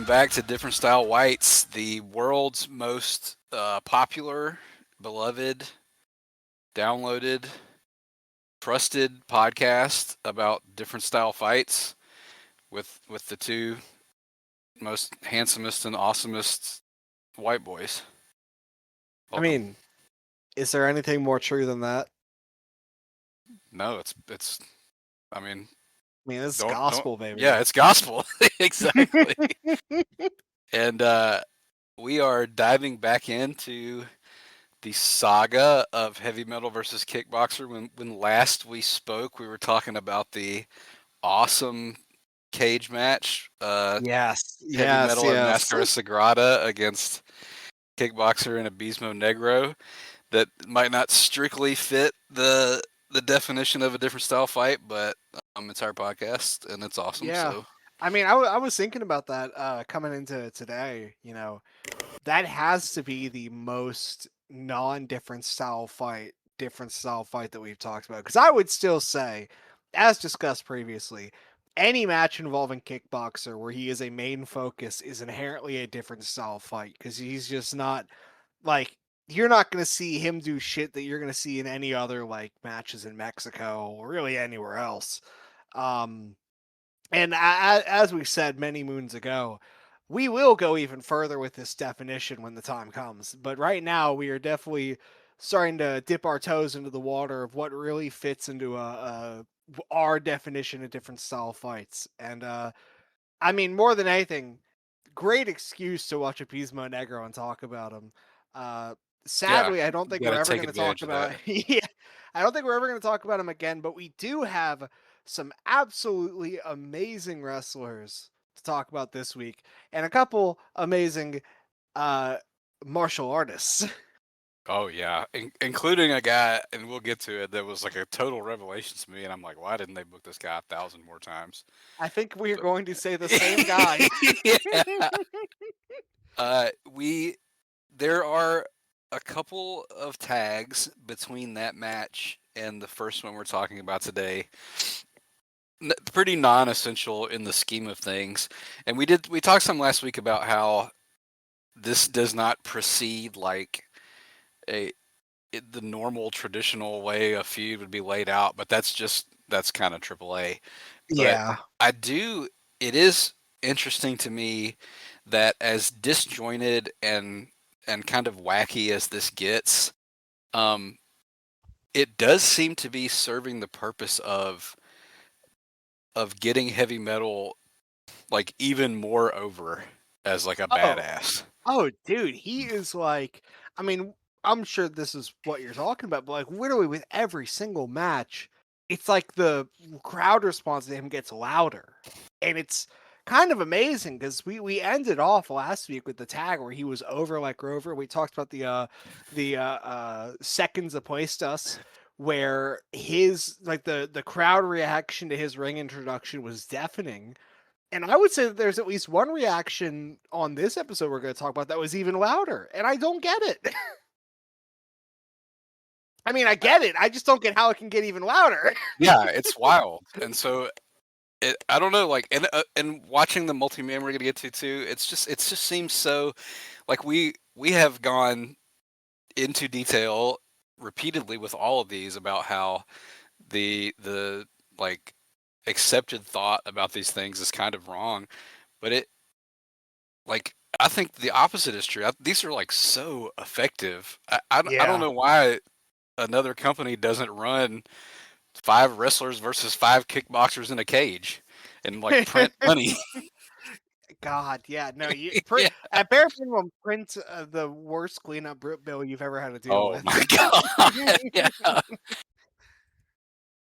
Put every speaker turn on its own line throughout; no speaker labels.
back to Different Style Whites, the world's most popular, beloved, downloaded, trusted podcast about different style fights with the two most handsomest and awesomest white boys.
I
Welcome.
mean, is there anything more true than that?
No, it's. I mean,
I mean, this is
don't.
gospel, baby.
Yeah, it's gospel exactly. And we are diving back into the saga of heavy metal versus kickboxer. When last we spoke, we were talking about the awesome cage match,
Yes,
heavy
yes,
metal and
yes.
Mascara Sagrada against kickboxer and Abismo Negro. That might not strictly fit the definition of a different style fight, but it's our podcast and it's awesome.
Yeah.
So
I mean, I was thinking about that coming into today. That has to be the most different style fight that we've talked about. Because I would still say, as discussed previously, any match involving Kickboxer where he is a main focus is inherently a different style fight because he's just not like you're not going to see him do shit that you're going to see in any other like matches in Mexico or really anywhere else. Um, and as we said many moons ago, we will go even further with this definition when the time comes. But right now, we are definitely starting to dip our toes into the water of what really fits into our definition of different style fights. And I mean, more than anything, great excuse to watch Apismo Negro and talk about him. Uh,
yeah,
Sadly, I don't
you
think
got
we're
to
ever
take
going to talk
advantage of that.
about. Yeah, I don't think we're ever going to talk about him again. But we do have some absolutely amazing wrestlers to talk about this week, and a couple amazing uh, martial artists.
Oh yeah, including a guy, and we'll get to it. That was like a total revelation to me, and I'm like, why didn't they book this guy 1,000 more times?
I think we are
But
going to say the same guy.
yeah, we there are a couple of tags between that match and the first one we're talking about today. Pretty non-essential in the scheme of things, and we talked some last week about how this does not proceed like a the normal traditional way a feud would be laid out, but that's kind of AAA. But
Yeah.
I do it is interesting to me that as disjointed and kind of wacky as this gets, um, it does seem to be serving the purpose of getting heavy metal like even more over as like a
Oh,
badass.
Oh, dude, he is like, I mean, I'm sure this is what you're talking about, but like literally with every single match, it's like the crowd response to him gets louder. And it's kind of amazing because we ended off last week with the tag where he was over like Rover. We talked about the seconds apuestas where his like the crowd reaction to his ring introduction was deafening. And I would say that there's at least one reaction on this episode we're going to talk about that was even louder, and I don't get it. I mean, I get it. I just don't get how it can get even louder.
Yeah, it's wild. And so I don't know, like, and watching the multi-man we're gonna get to too. It just seems so like we have gone into detail repeatedly with all of these about how the like accepted thought about these things is kind of wrong, but it like I think the opposite is true. These are like so effective. I don't
Yeah.
know why another company doesn't run five wrestlers versus five kickboxers in a cage and like print money.
God, yeah, no,
Yeah.
at bare minimum, print the worst cleanup bill you've ever had to deal
Oh
with.
my god. Yeah.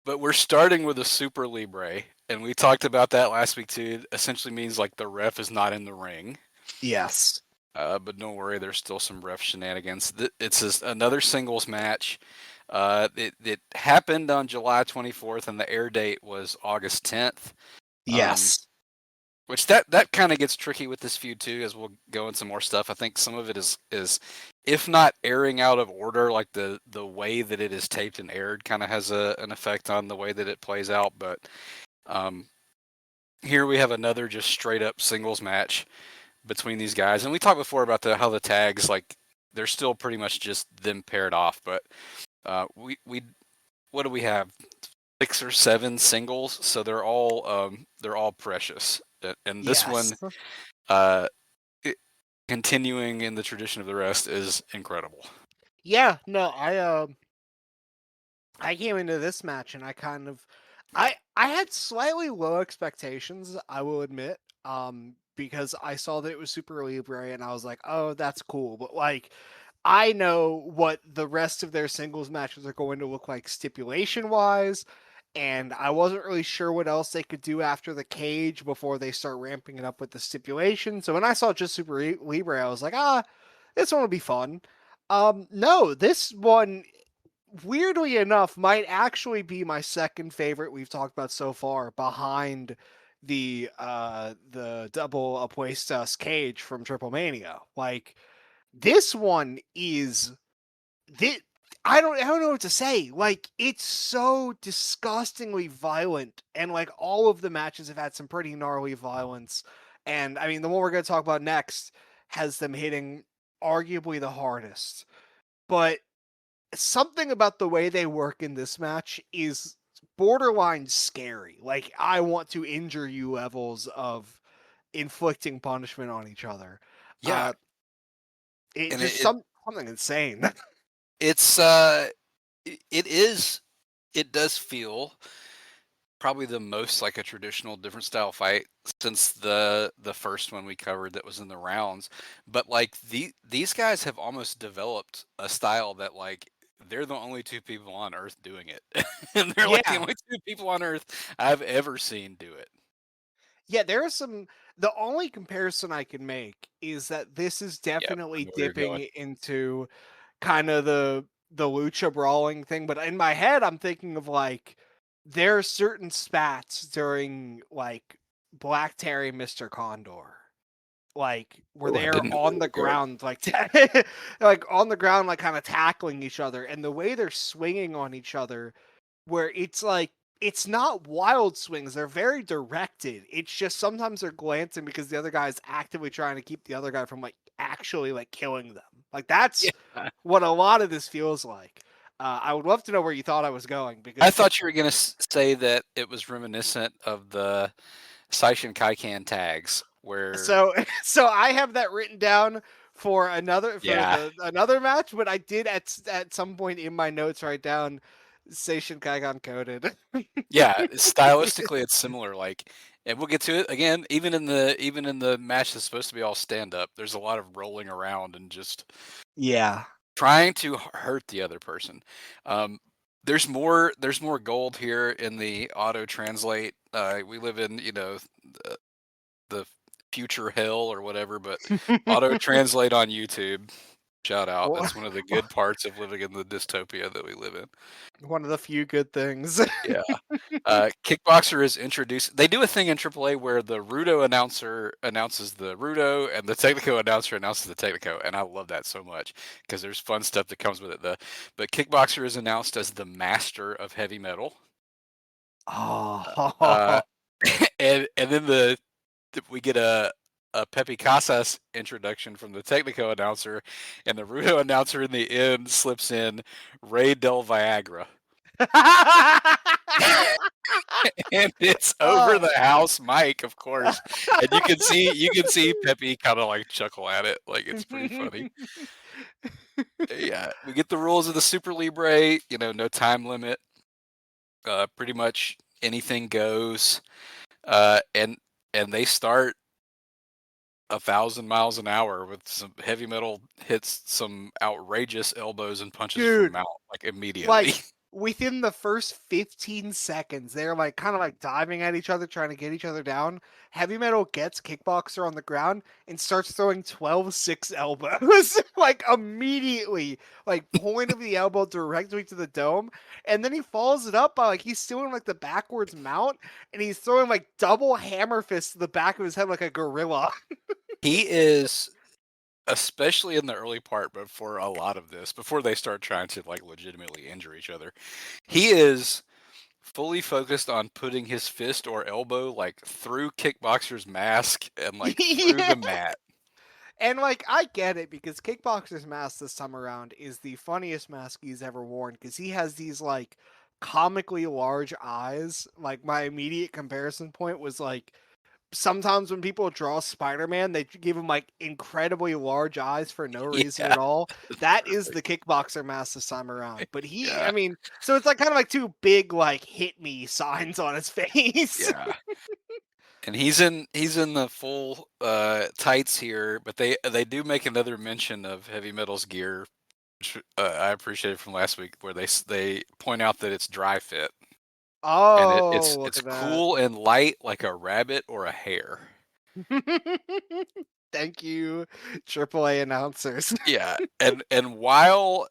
But we're starting with a super Libre, and we talked about that last week too. It essentially means like the ref is not in the ring.
Yes.
But don't worry, there's still some ref shenanigans. It's another singles match. It happened on July 24th, and the air date was August 10th. Um,
Yes.
which that kind of gets tricky with this feud too, as we'll go into some more stuff. I think some of it is if not airing out of order, like the way that it is taped and aired kind of has an effect on the way that it plays out. But um, here we have another just straight up singles match between these guys. And we talked before about how the tags, like, they're still pretty much just them paired off. But we what do we have? 6 or 7 singles, so they're all precious. And this
Yes.
one, it, continuing in the tradition of the rest, is incredible.
Yeah, no, I came into this match and I had slightly low expectations, I will admit, because I saw that it was Super Libre and I was like, oh, that's cool. But like, I know what the rest of their singles matches are going to look like stipulation wise, and I wasn't really sure what else they could do after the cage before they start ramping it up with the stipulation. So when I saw just Super Libre, I was like, this one will be fun. No, this one, weirdly enough, might actually be my second favorite we've talked about so far, behind the double Apuestas cage from Triple Mania. Like, this one is this, I don't know what to say. Like, it's so disgustingly violent, and like all of the matches have had some pretty gnarly violence. And I mean, the one we're going to talk about next has them hitting arguably the hardest. But something about the way they work in this match is borderline scary. Like, I want to injure you levels of inflicting punishment on each other.
Yeah,
It
and
just something insane.
it's it is it does feel probably the most like a traditional different style fight since the first one we covered that was in the rounds. But like these guys have almost developed a style that, like, they're the only two people on earth doing it. And they're like the
Yeah.
only two people on earth I've ever seen do it.
Yeah, there are some. The only comparison I can make is that this is
Yep, I
definitely
know where you're
dipping
going.
into kind of the lucha brawling thing, but in my head I'm thinking of like there are certain spats during like Black Terry Mr. Condor, like where
Oh, I
they're
didn't know where
on
you
the
were going.
ground like like on the ground, like kind of tackling each other, and the way they're swinging on each other, where it's like it's not wild swings, they're very directed. It's just sometimes they're glancing because the other guy is actively trying to keep the other guy from like actually like killing them. Like, that's
Yeah.
what a lot of this feels like. I would love to know where you thought I was going,
I
because
thought you were gonna say that it was reminiscent of the Seishin Kaikan tags where
so so I have that written down for
yeah.
another match, but I did at some point in my notes write down Seishin Kaigan coded.
Yeah, stylistically it's similar, like, and we'll get to it again. Even in the match that's supposed to be all stand up, there's a lot of rolling around and just
Yeah.
trying to hurt the other person. Um, there's more gold here in the auto translate. We live in, the future hell or whatever, but auto translate on YouTube. Shout out.
Well,
That's one of the good parts of living in the dystopia that we live in.
one of the few good things.
Yeah. Kickboxer is introduced. They do a thing in AAA where the Rudo announcer announces the Rudo and the Technico announcer announces the Technico, and I love that so much because there's fun stuff that comes with it. But Kickboxer is announced as the master of heavy metal, uh,
Oh.
and then we get a Pepe Casas introduction from the Technico announcer, and the Rudo announcer in the end slips in Ray del Viagra. And it's over
Oh.
the house mic, of course, and you can see Pepe kind of like chuckle at it, like it's pretty funny. Yeah, we get the rules of the Super Libre, no time limit, pretty much anything goes, uh, and and they start 1,000 miles an hour with some heavy metal hits, some outrageous elbows and punches from
Dude,
Mount, like, immediately.
like, within the first 15 seconds, they're like kind of like diving at each other, trying to get each other down. Heavy Metal gets Kickboxer on the ground and starts throwing 12-6 elbows, like immediately, like point of the elbow directly to the dome. And then he follows it up by like he's doing like the backwards mount, and he's throwing like double hammer fists to the back of his head like a gorilla.
He is, especially in the early part, but for a lot of this, before they start trying to like legitimately injure each other, he is fully focused on putting his fist or elbow like through Kickboxer's mask and like through
Yeah.
the mat.
And like I get it because Kickboxer's mask this time around is the funniest mask he's ever worn because he has these like comically large eyes. Like my immediate comparison point was like sometimes when people draw Spider-Man, they give him like incredibly large eyes for no reason
Yeah,
at all.
it's
That is the
perfect.
Kickboxer mask this time around. But
Yeah,
I mean, so it's like kind of like two big like hit me signs on his face.
yeah. And he's in the full tights here, but they do make another mention of Heavy Metal's gear, which I appreciated from last week, where they point out that it's dry fit and
Oh, look
it's
at that.
cool and light like a rabbit or a hare.
Thank you, AAA announcers.
Yeah, and while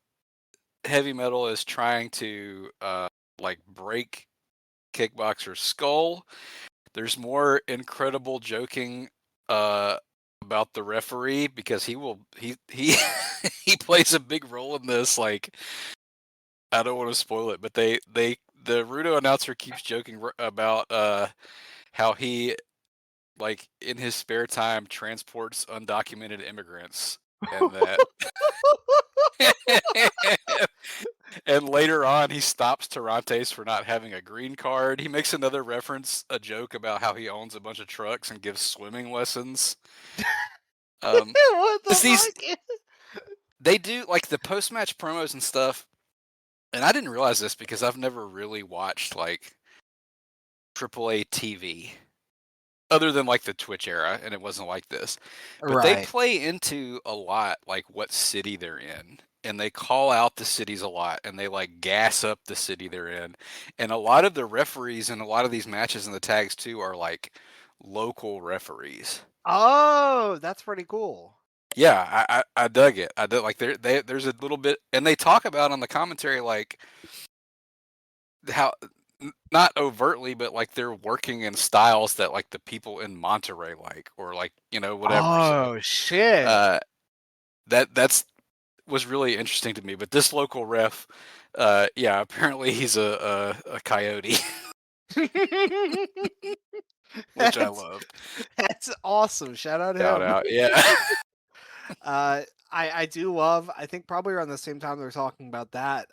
Heavy Metal is trying to like break Kickboxer's skull, there's more incredible joking uh about the referee because he he plays a big role in this. Like, I don't want to spoil it, but the Rudo announcer keeps joking about how he, like, in his spare time transports undocumented immigrants, and that and later on he stops Tarantes for not having a green card. He makes another reference, a joke about how he owns a bunch of trucks and gives swimming lessons. Um,
What the
'Cause
fuck?
they do like the post match promos and stuff, and I didn't realize this because I've never really watched like AAA TV other than like the Twitch era, and it wasn't like this. But they
Right.
play into a lot like what city they're in, and they call out the cities a lot, and they like gas up the city they're in. And a lot of the referees in a lot of these matches and the tags too are like local referees.
Oh, that's pretty cool.
Yeah, I dug it. I did like there's a little bit, and they talk about on the commentary like how not overtly, but like they're working in styles that like the people in Monterey like, or like, whatever. So
Oh shit.
uh, that's was really interesting to me. But this local ref, yeah, apparently he's a coyote, which I
that's
loved.
that's awesome. Shout out
Shout
him.
out, yeah,
uh I do love I think probably around the same time they were talking about that.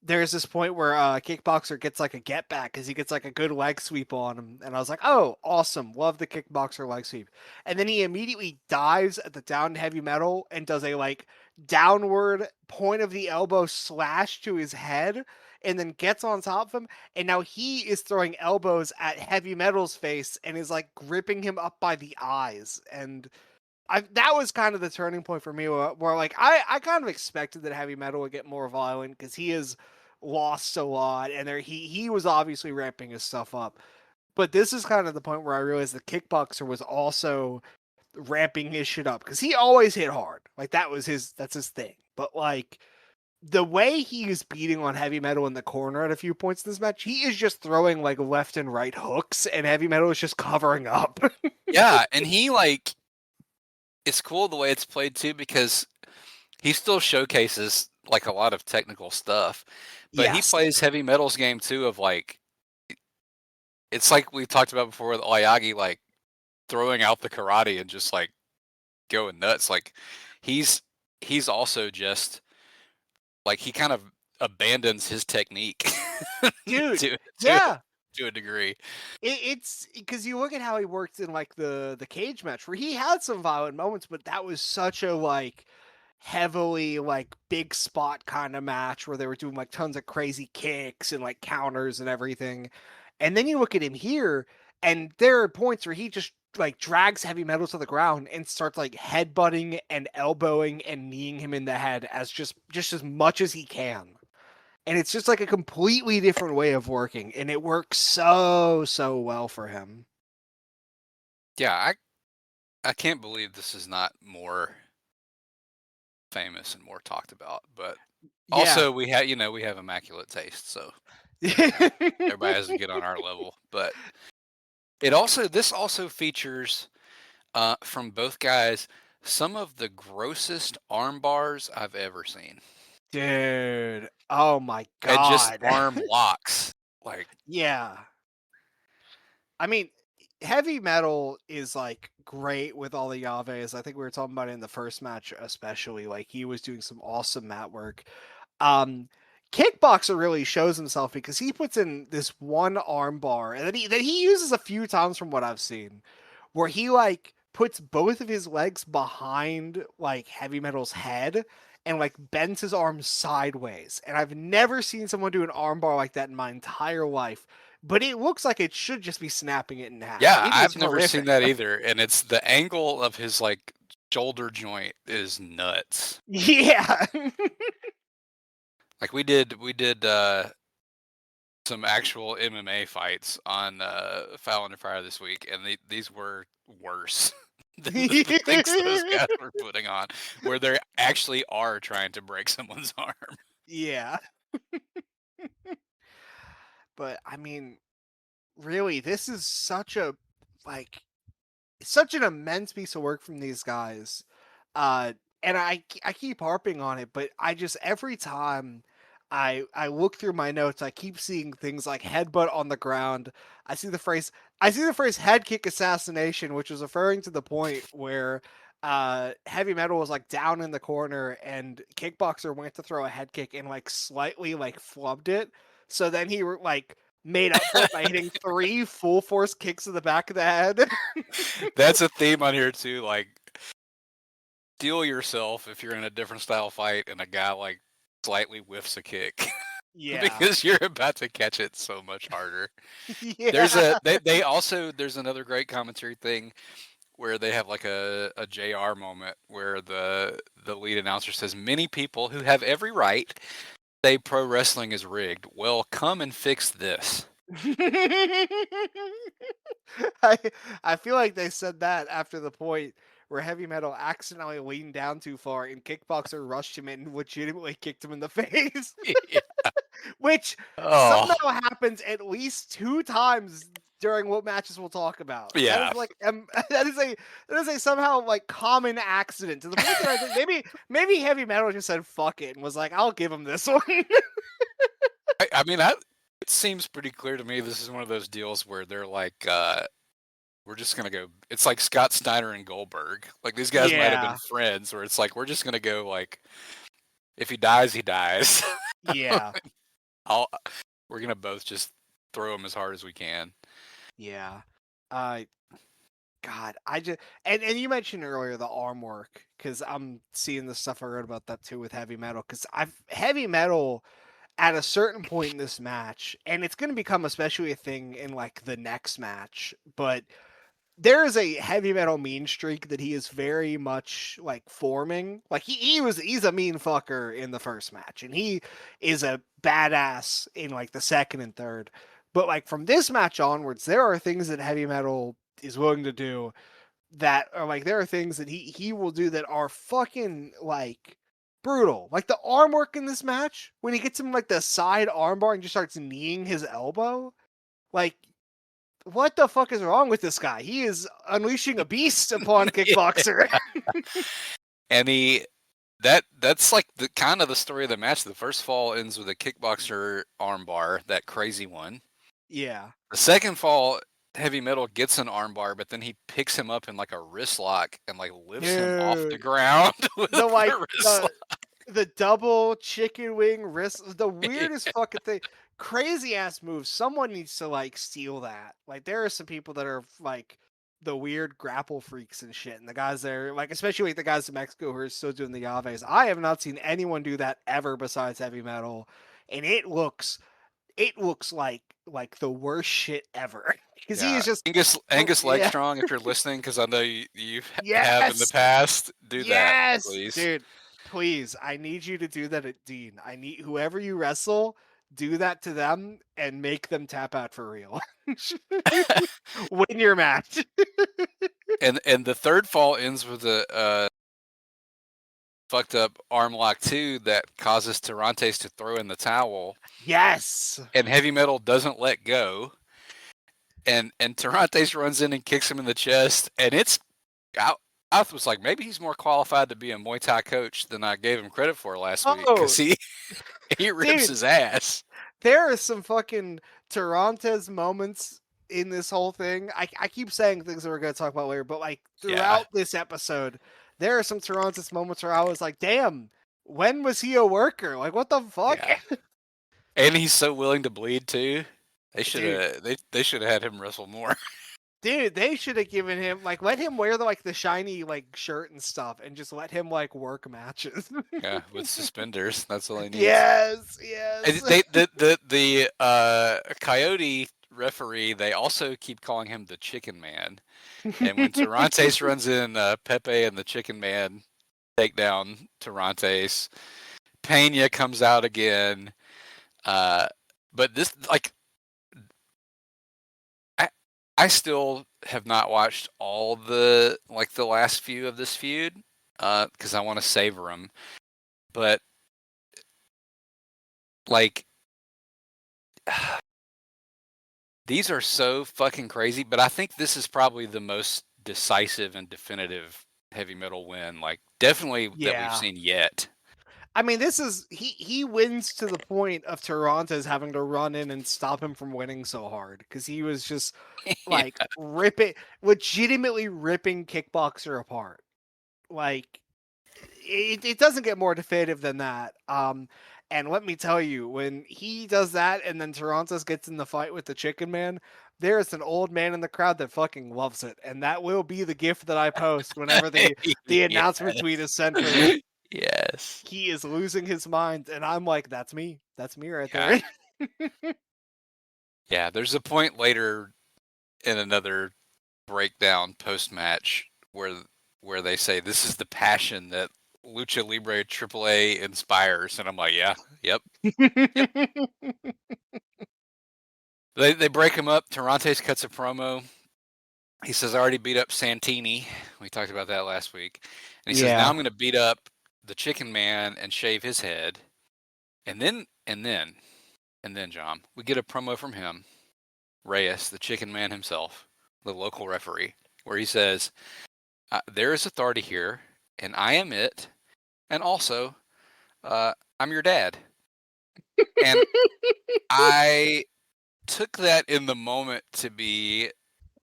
There's this point where Kickboxer gets like a get back because he gets like a good leg sweep on him, and I was like, "Oh, awesome! Love the Kickboxer leg sweep." And then he immediately dives at the down Heavy Metal and does a like downward point of the elbow slash to his head, and then gets on top of him. And now he is throwing elbows at Heavy Metal's face and is like gripping him up by the eyes. And that was kind of the turning point for me where like I kind of expected that Heavy Metal would get more violent because he has lost a lot and he was obviously ramping his stuff up. But this is kind of the point where I realized the Kickboxer was also ramping his shit up because he always hit hard. Like that's his thing. But like the way he is beating on Heavy Metal in the corner at a few points in this match, he is just throwing like left and right hooks and Heavy Metal is just covering up.
yeah, and he like it's cool the way it's played too because he still showcases like a lot of technical stuff, but he
Yes.
plays Heavy Metal's game too of like it's like we talked about before with Oyagi, like throwing out the karate and just like going nuts. Like he's he's also just like he kind of abandons his technique
Dude,
to to
yeah.
to a degree.
It's because you look at how he worked in like the cage match where he had some violent moments, but that was such a like heavily like big spot kind of match where they were doing like tons of crazy kicks and like counters and everything. And then you look at him here, and there are points where he just like drags Heavy Metal to the ground and starts like headbutting and elbowing and kneeing him in the head as just as much as he can. And it's just like a completely different way of working, and it works so well for him.
Yeah, I can't believe this is not more famous and more talked about. But
Yeah.
also we have immaculate taste, so everybody has to get on our level. But this also features from both guys some of the grossest arm bars I've ever seen.
Dude, oh my
And just
god.
arm locks. Like,
Yeah. I mean, Heavy Metal is like great with all the Yaves. I think we were talking about it in the first match, especially. Like he was doing some awesome mat work. Um, Kickboxer really shows himself because he puts in this one arm bar and that he uses a few times from what I've seen, where he like puts both of his legs behind like Heavy Metal's head and like bends his arms sideways. And I've never seen someone do an arm bar like that in my entire life. But it looks like it should just be snapping it in half.
Yeah,
It is
I've never seen
horrific.
that either, and it's the angle of his like shoulder joint is nuts.
Yeah.
Like we did some actual MMA fights on Foul Under Fire this week, and these were worse than the things those guys were putting on, where they actually are trying to break someone's arm.
Yeah. But I mean, really, this is such a like such an immense piece of work from these guys. And I keep harping on it, but I just every time I look through my notes, I keep seeing things like headbutt on the ground. I see the phrase head kick assassination, which was referring to the point where Heavy Metal was like down in the corner and Kickboxer went to throw a head kick and like slightly like flubbed it. So then he like made up for it by hitting 3 full force kicks to the back of the head.
That's a theme on here too. Like, steel yourself if you're in a different style fight and a guy like slightly whiffs a kick.
Yeah.
Because you're about to catch it so much harder.
Yeah.
There's another great commentary thing where they have like a JR moment where the lead announcer says many people who have every right say pro wrestling is rigged. Well, come and fix this.
I I feel like they said that after the point where Heavy Metal accidentally leaned down too far and Kickboxer rushed him in and legitimately kicked him in the face.
Yeah.
Which
Oh,
somehow happens at least 2 times during what matches we'll talk about. That
yeah.
is like that is a somehow like common accident to the point that I think maybe Heavy Metal just said fuck it and was like, I'll give him this one.
I mean, it seems pretty clear to me this is one of those deals where they're like, we're just gonna go. It's like Scott Steiner and Goldberg. Like these guys might have been
Yeah.
friends, where it's like we're just gonna go like, if he dies, he dies.
Yeah.
We're gonna both just throw him as hard as we can.
Yeah. Uh God, I just and you mentioned earlier the arm work because I'm seeing the stuff I wrote about that too with Heavy Metal because I've Heavy Metal at a certain point in this match, and it's going to become especially a thing in like the next match, but there is a Heavy Metal mean streak that he is very much like forming. Like he's a mean fucker in the first match, and he is a badass in like the second and third. But like from this match onwards, there are things that Heavy Metal is willing to do that are like there are things that he will do that are fucking like brutal. Like the arm work in this match when he gets him like the side armbar and just starts kneeing his elbow. Like what the fuck is wrong with this guy? He is unleashing a beast upon Kickboxer.
And that's like the kind of the story of the match. The first fall ends with a Kickboxer armbar, that crazy one.
Yeah.
The second fall, Heavy Metal gets an armbar, but then he picks him up in like a wrist lock and like lifts him off the
Dude.
ground with
The like
the wrist lock.
the double chicken wing wrist, the weirdest
Yeah.
fucking thing. Crazy ass moves. Someone needs to like steal that. Like there are some people that are like the weird grapple freaks and shit. And the guys there, like especially like the guys in Mexico who are still doing the Aves. I have not seen anyone do that ever besides Heavy Metal. And it looks like the worst shit ever. Because he
Yeah.
is just
Angus
yeah.
Legstrong, if you're listening, because I know you have in the
Yes.
past, do that,
Yes,
please.
dude. Please, I need you to do that at Dean. I need whoever you wrestle, do that to them and make them tap out for real. Win your match.
And the third fall ends with a fucked up arm lock too that causes Tarantes to throw in the towel,
Yes.
and Heavy Metal doesn't let go. And Tarantes runs in and kicks him in the chest, and I was like, maybe he's more qualified to be a Muay Thai coach than I gave him credit for last week because
Oh,
he rips
dude,
his ass.
there are some fucking Tarantes moments in this whole thing. I keep saying things that we're going to talk about later, but like
Yeah.
throughout this episode, there are some Toronto's moments where I was like, damn, when was he a worker? Like, what the fuck?
Yeah. And he's so willing to bleed too. They should
Dude.
have they should have had him wrestle more.
Dude, they should have given him like let him wear the shiny like shirt and stuff and just let him like work matches.
Yeah, with suspenders. That's all he needs.
Yes,
And
yes.
the Coyote referee, they also keep calling him the Chicken Man. And when Tarantes runs in, Pepe and the Chicken Man take down Tarantes. Pena comes out again. But this, like, I still have not watched all the last few of this feud because I want to savor them. But like, these are so fucking crazy. But I think this is probably the most decisive and definitive heavy metal win, like definitely that we've seen yet.
I mean, this is he wins to the point of Toronto's having to run in and stop him from winning so hard because he was just like legitimately ripping Kickboxer apart. Like it doesn't get more definitive than that. And let me tell you, when he does that and then Toronto's gets in the fight with the Chicken Man, there is an old man in the crowd that fucking loves it. And that will be the gift that I post whenever the announcement tweet is sent for this.
Yes.
He is losing his mind. And I'm like, that's me. That's me right there.
Yeah, there's a point later in another breakdown post-match where they say this is the passion that Lucha Libre AAA inspires, and I'm like, yeah, yep. They break him up. Tarantes cuts a promo. He says, I already beat up Santini. We talked about that last week. And he says, now I'm going to beat up the Chicken Man and shave his head. And then, John, we get a promo from him, Reyes, the Chicken Man himself, the local referee, where he says, there is authority here, and I am it, and also, I'm your dad. And I took that in the moment to be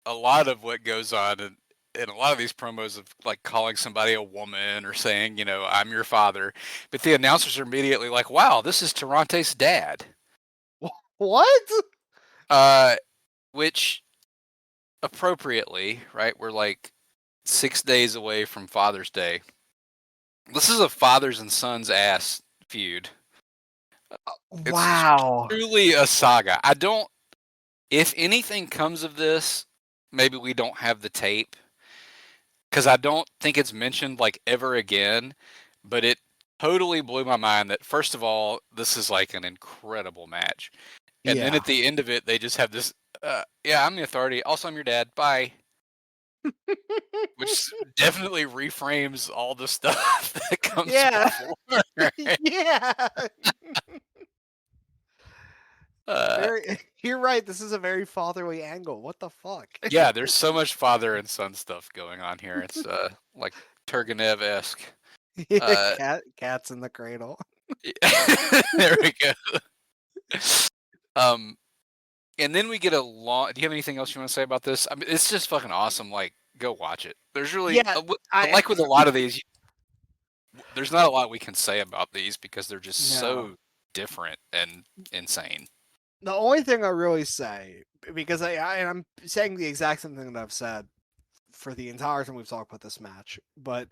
a lot of what goes on in a lot of these promos of like calling somebody a woman or saying, I'm your father. But the announcers are immediately like, wow, this is Tarante's dad.
What?
Which appropriately, right? We're like 6 days away from Father's Day. This is a fathers and sons ass feud.
Wow.
It's truly a saga. If anything comes of this, maybe we don't have the tape because I don't think it's mentioned like ever again, but it totally blew my mind that first of all, this is like an incredible match. And then at the end of it, they just have this, yeah, I'm the authority. Also, I'm your dad. Bye. Which definitely reframes all the stuff that comes before.
Yeah. You're right. This is a very fatherly angle. What the fuck?
Yeah, there's so much father and son stuff going on here. It's like Turgenev-esque.
Cats in the cradle.
There we go. And then we get a long. Do you have anything else you want to say about this? I mean, it's just fucking awesome. Like, go watch it. There's really, like with a lot of these, there's not a lot we can say about these because they're just so different and insane.
The only thing I really say, because I'm saying the exact same thing that I've said for the entire time we've talked about this match, but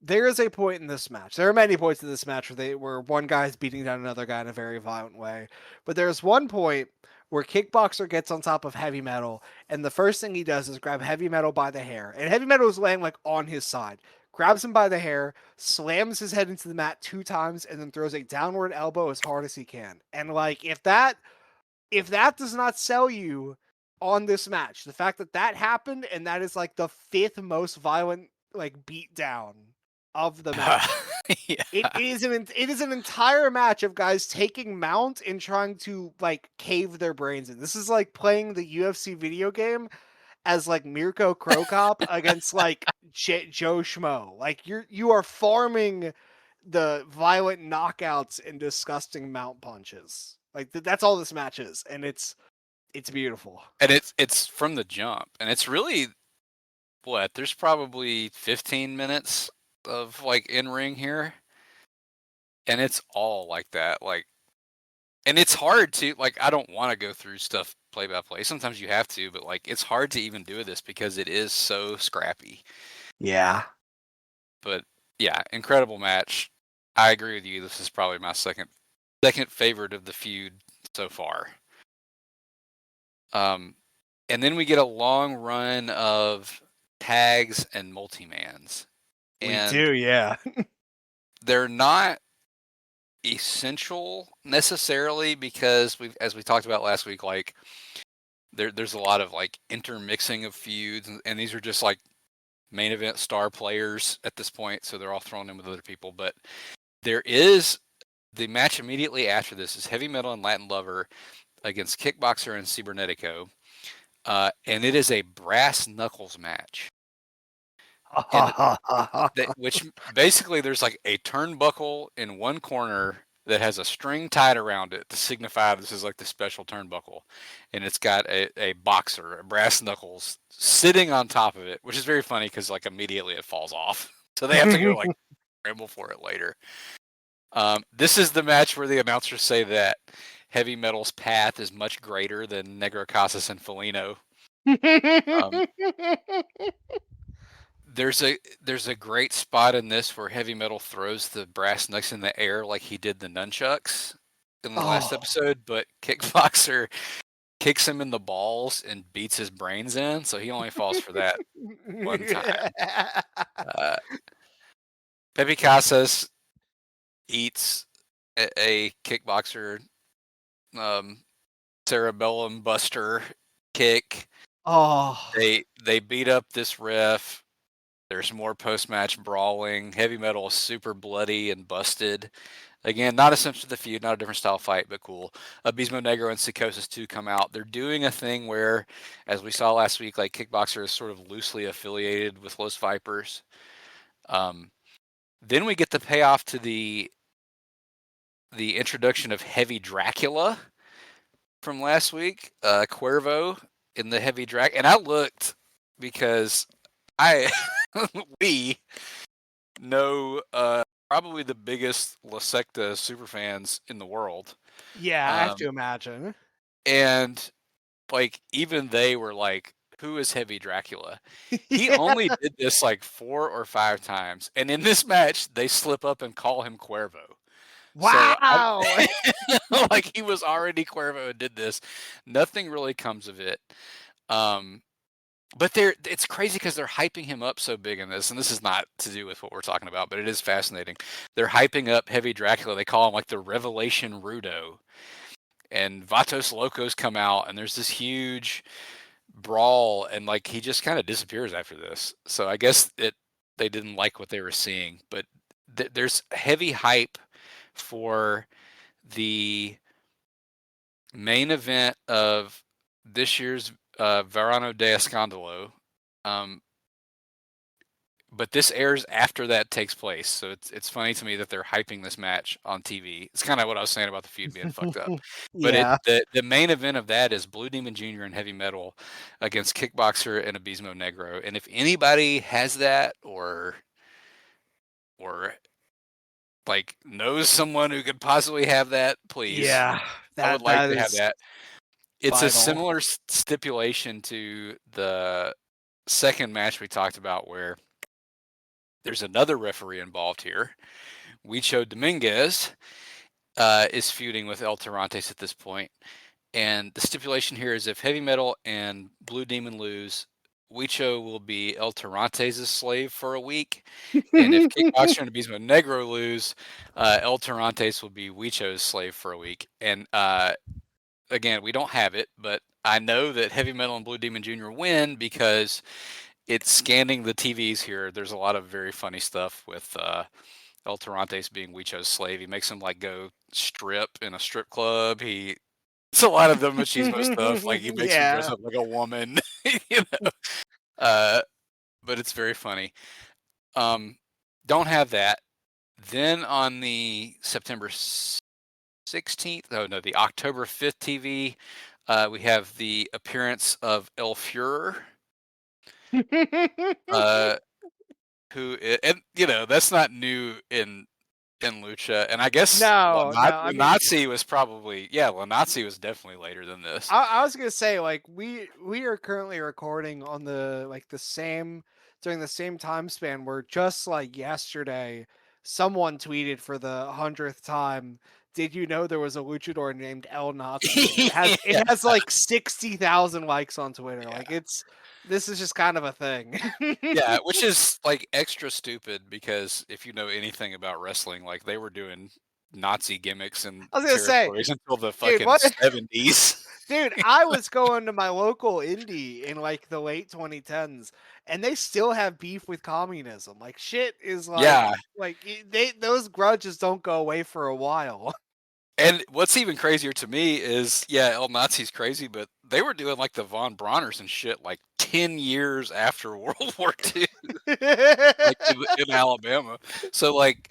there is a point in this match. There are many points in this match where one guy is beating down another guy in a very violent way. But there's one point where Kickboxer gets on top of Heavy Metal, and the first thing he does is grab Heavy Metal by the hair. And Heavy Metal is laying like on his side. Grabs him by the hair, slams his head into the mat 2 times, and then throws a downward elbow as hard as he can. And like if that does not sell you on this match, the fact that happened and that is like the 5th most violent like beat down of the match. It is an entire match of guys taking mount and trying to like cave their brains in. This is like playing the UFC video game as like Mirko Krokop against like Joe Schmo. Like you are farming the violent knockouts and disgusting mount punches. Like that's all this match is, and it's It's beautiful.
And it's from the jump, and it's really what? There's probably 15 minutes of like in ring here, and it's all like that. Like, and it's hard to like. I don't want to go through stuff play by play. Sometimes you have to, but like it's hard to even do this because it is so scrappy.
Yeah.
But yeah, incredible match. I agree with you. This is probably my second favorite of the feud so far. And then we get a long run of tags and multi-mans.
We
And
do, yeah.
they're not essential necessarily because as we talked about last week, like there's a lot of like intermixing of feuds, and these are just like main event star players at this point, so they're all thrown in with other people. But there is the match immediately after this is Heavy Metal and Latin Lover against Kickboxer and Cibernetico. And it is a brass knuckles match. And which basically there's like a turnbuckle in one corner that has a string tied around it to signify this is like the special turnbuckle. And it's got a boxer, a brass knuckles, sitting on top of it, which is very funny because like immediately it falls off. So they have to go like scramble for it later. This is the match where the announcers say that Heavy Metal's path is much greater than Negro Casas and Felino. There's a great spot in this where Heavy Metal throws the brass knucks in the air like he did the nunchucks in the last episode, but Kickboxer kicks him in the balls and beats his brains in, so he only falls for that one time. Pepe Casas eats a Kickboxer cerebellum buster kick. They beat up this ref. There's more post-match brawling. Heavy Metal is super bloody and busted. Again, not essential to the feud, not a different style fight, but cool. Abismo Negro and Psicosis 2 come out. They're doing a thing where, as we saw last week, like Kickboxer is sort of loosely affiliated with Los Vipers. Then we get the payoff to the introduction of Heavy Dracula from last week, Cuervo in the Heavy Drac. And I looked because we know probably the biggest La Secta superfans in the world.
Yeah, I have to imagine.
And like even they were like, who is Heavy Dracula? He
Yeah.
only did this like 4 or 5 times. And in this match, they slip up and call him Cuervo.
Wow.
So like he was already Cuervo and did this. Nothing really comes of it. But it's crazy because they're hyping him up so big in this, and this is not to do with what we're talking about, but it is fascinating. They're hyping up Heavy Dracula. They call him like the Revelation Rudo. And Vatos Locos come out, and there's this huge brawl, and like he just kind of disappears after this. So I guess they didn't like what they were seeing, but there's heavy hype for the main event of this year's Verano de Escándalo. But this airs after that takes place, so it's funny to me that they're hyping this match on TV. It's kind of what I was saying about the feud being fucked up. But
Yeah.
the main event of that is Blue Demon Jr. and Heavy Metal against Kickboxer and Abismo Negro. And if anybody has that or like knows someone who could possibly have that, please.
Yeah.
I would like
That
to have
is
that. It's a
vital.
similar stipulation to the second match we talked about where there's another referee involved here. Huicho Dominguez is feuding with El Tirantes at this point. And the stipulation here is if Heavy Metal and Blue Demon lose, Huicho will be El Tirantes' slave for a week. And if Kickboxer and Abismo Negro lose, El Tirantes will be Huicho's slave for a week. And again, we don't have it, but I know that Heavy Metal and Blue Demon Jr. win because it's scanning the TVs here. There's a lot of very funny stuff with El Tirantes being Huicho's slave. He makes him like go strip in a strip club. It's a lot of the machismo stuff. Like he makes him dress up like a woman, you know. But it's very funny. Don't have that. Then on the September 16th, the October 5th TV, We have the appearance of El Fuhrer, uh, and that's not new in lucha, and I guess
No. I mean,
Nazi was probably Nazi was definitely later than this.
I was gonna say, like, we are currently recording on the same during the same time span where just like yesterday, someone tweeted for the 100th time. Did you know there was a luchador named El Nazi? And it
Yeah,
has like 60,000 likes on Twitter. Like
yeah,
this is just kind of a thing.
yeah, which is like extra stupid because if you know anything about wrestling, like they were doing Nazi gimmicks and
I was gonna say,
territories until the
dude,
fucking
what?
70s.
Dude, I was going to my local indie in like the late 2010s, and they still have beef with communism. Like shit is
Yeah,
they those grudges don't go away for a while.
and what's even crazier to me is, yeah, El Nazi's crazy, but they were doing like the Von Brauners and shit like 10 years after World War II, like in Alabama. So like,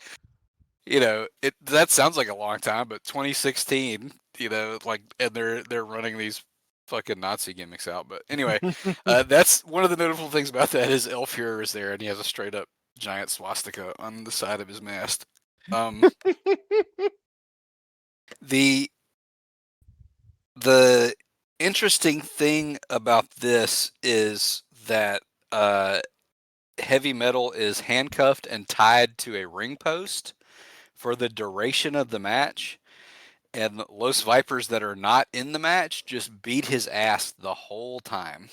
that sounds like a long time, but 2016, like, and they're running these fucking Nazi gimmicks out. But anyway, that's one of the notable things about that is El Fuhrer is there, and he has a straight up giant swastika on the side of his mast. Um, the the interesting thing about this is that heavy metal is handcuffed and tied to a ring post for the duration of the match. And Los Vipers that are not in the match just beat his ass the whole time.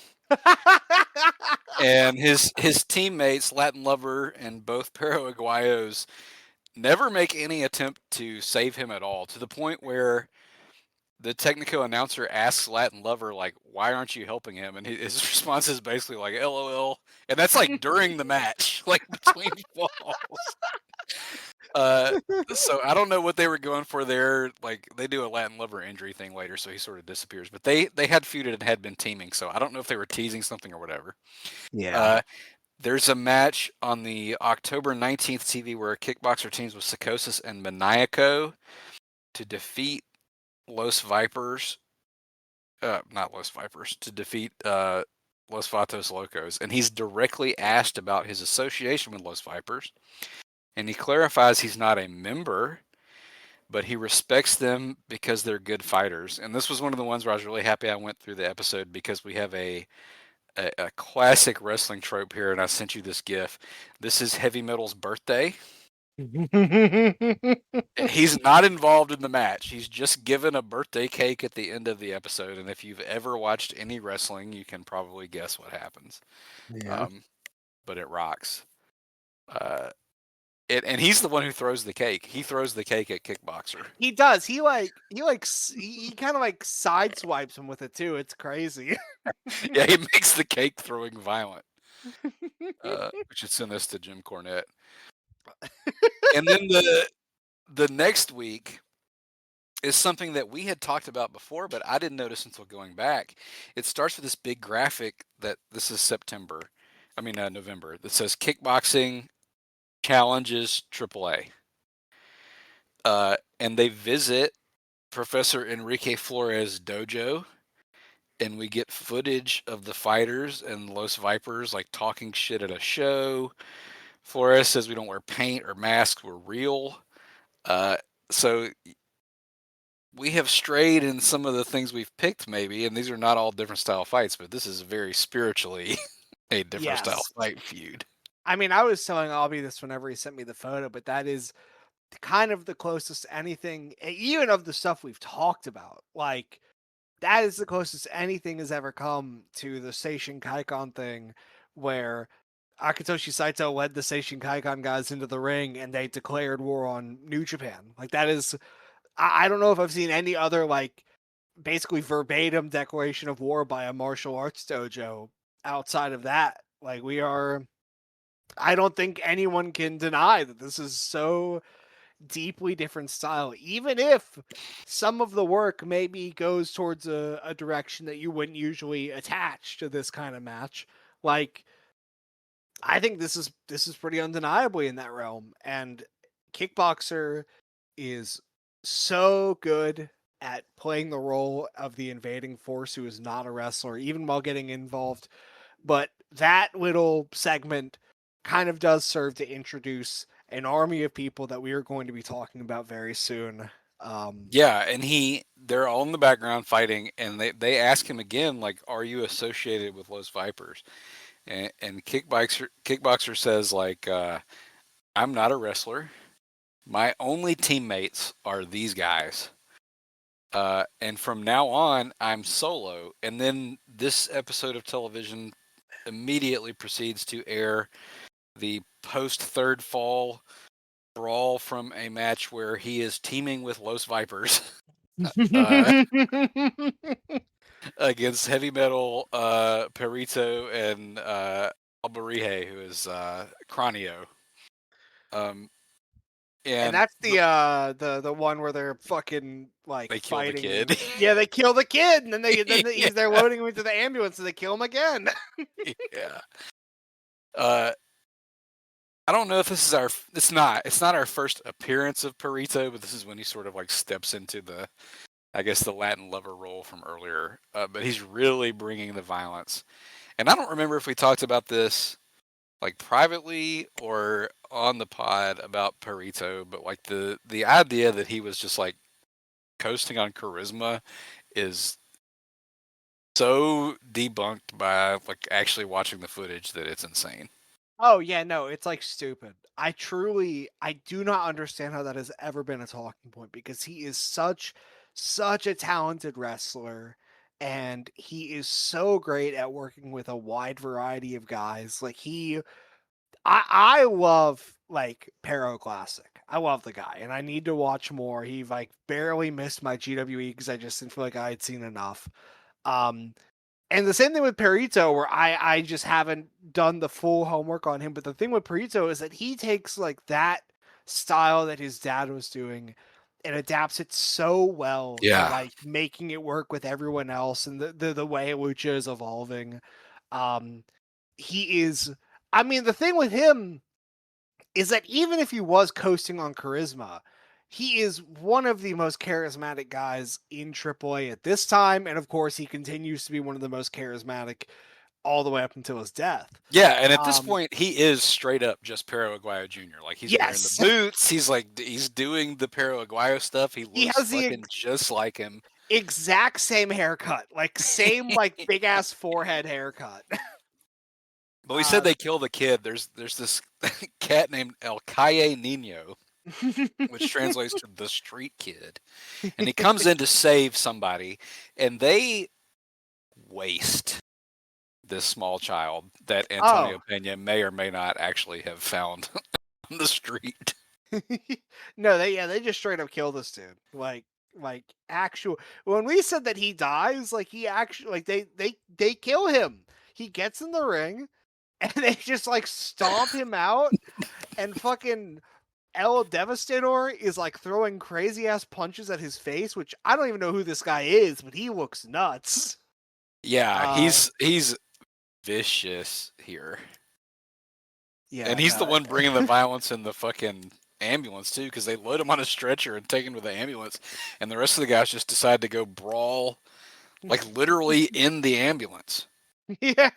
And his teammates, Latin Lover and both Perro Aguayos, never make any attempt to save him at all, to the point where the Technico announcer asks Latin Lover, like, why aren't you helping him? And his response is basically like, LOL. And that's like during the match, like between falls. Uh, so I don't know what they were going for there. Like they do a Latin Lover injury thing later, so he sort of disappears. But they had feuded and had been teaming, so I don't know if they were teasing something or whatever.
Yeah.
Uh, there's a match on the October 19th TV where Kickboxer teams with Psychosis and Maniaco to defeat Los Vipers. Not Los Vipers, to defeat Los Vatos Locos. And he's directly asked about his association with Los Vipers. And he clarifies he's not a member, but he respects them because they're good fighters. And this was one of the ones where I was really happy I went through the episode because we have a classic wrestling trope here, and I sent you this GIF. This is Heavy Metal's birthday. He's not involved in the match. He's just given a birthday cake at the end of the episode. And if you've ever watched any wrestling, you can probably guess what happens.
Yeah.
But it rocks. And he's the one who throws the cake. He throws the cake at Kickboxer.
He does. He kind of like sideswipes him with it too. It's crazy.
Yeah, he makes the cake throwing violent. We should send this to Jim Cornette. And then the next week is something that we had talked about before, but I didn't notice until going back. It starts with this big graphic that this is November, that says Kickboxing Challenges AAA. And they visit Professor Enrique Flores' dojo, and we get footage of the fighters and Los Vipers like talking shit at a show. Flores says we don't wear paint or masks, we're real. So we have strayed in some of the things we've picked, maybe, and these are not all different style fights, but this is very spiritually a different style
Yes.
fight feud.
I mean, I was telling Aubie this whenever he sent me the photo, but that is kind of the closest anything, even of the stuff we've talked about. Like, that is the closest anything has ever come to the Seishin Kaikon thing, where Akitoshi Saito led the Seishin Kaikon guys into the ring and they declared war on New Japan. Like, that is, I don't know if I've seen any other, like, basically verbatim declaration of war by a martial arts dojo outside of that. Like, I don't think anyone can deny that this is so deeply different style, even if some of the work maybe goes towards a direction that you wouldn't usually attach to this kind of match. Like, I think this is pretty undeniably in that realm, and Kickboxer is so good at playing the role of the invading force who is not a wrestler, even while getting involved. But that little segment kind of does serve to introduce an army of people that we are going to be talking about very soon.
Yeah, and they're all in the background fighting, and they ask him again, like, "Are you associated with Los Vipers?" And Kickboxer says, like, "I'm not a wrestler. My only teammates are these guys. And from now on, I'm solo." And then this episode of television immediately proceeds to air the post third fall brawl from a match where he is teaming with Los Vipers uh, against heavy metal Perrito and Aubie, who is Cranio. Um,
And
and
that's the one where they're fucking like
they kill the
fighting.
kid.
Yeah, they kill the kid, and then
Yeah.
they're loading him into the ambulance, and they kill him again.
Yeah. Uh, I don't know if this is it's not our first appearance of Perrito, but this is when he sort of like steps into I guess the Latin lover role from earlier. But he's really bringing the violence. And I don't remember if we talked about this like privately or on the pod about Perrito, but like the idea that he was just like coasting on charisma is so debunked by like actually watching the footage that it's insane.
Oh yeah, no, it's like stupid. I do not understand how that has ever been a talking point because he is such a talented wrestler and he is so great at working with a wide variety of guys. Like I love like Pero Classic. I love the guy and I need to watch more. He like barely missed my GWE because I just didn't feel like I had seen enough. Um and the same thing with Perrito, where I just haven't done the full homework on him. But the thing with Perrito is that he takes like that style that his dad was doing and adapts it so well to
Yeah.
like making it work with everyone else and the way Lucha is evolving. Um, he is. I mean, the thing with him is that even if he was coasting on charisma, he is one of the most charismatic guys in AAA at this time, and of course, he continues to be one of the most charismatic all the way up until his death.
Yeah, and at this
Um,
point, he is straight up just Pero Aguayo Jr. Like he's wearing the
yes,
boots. He's doing the Pero Aguayo stuff. He
he
looks
has the
fucking just like him.
exact same haircut, like same like big ass forehead haircut.
But we said
Uh,
they kill the kid. There's this cat named El Calle Nino, which translates to the street kid, and he comes in to save somebody, and they waste this small child that
oh,
Antonio Pena may or may not actually have found on the street.
no, they just straight up kill this dude. Like actual when we said that he dies, like he actually like they kill him. He gets in the ring and they just like stomp him out and fucking El Devastator is like throwing crazy ass punches at his face, which I don't even know who this guy is, but he looks nuts.
Yeah,
Uh
he's vicious here.
yeah,
And he's the
no.
one bringing the violence in the fucking ambulance too, because they load him on a stretcher and take him to the ambulance, and the rest of the guys just decide to go brawl, like literally in the ambulance.
Yeah.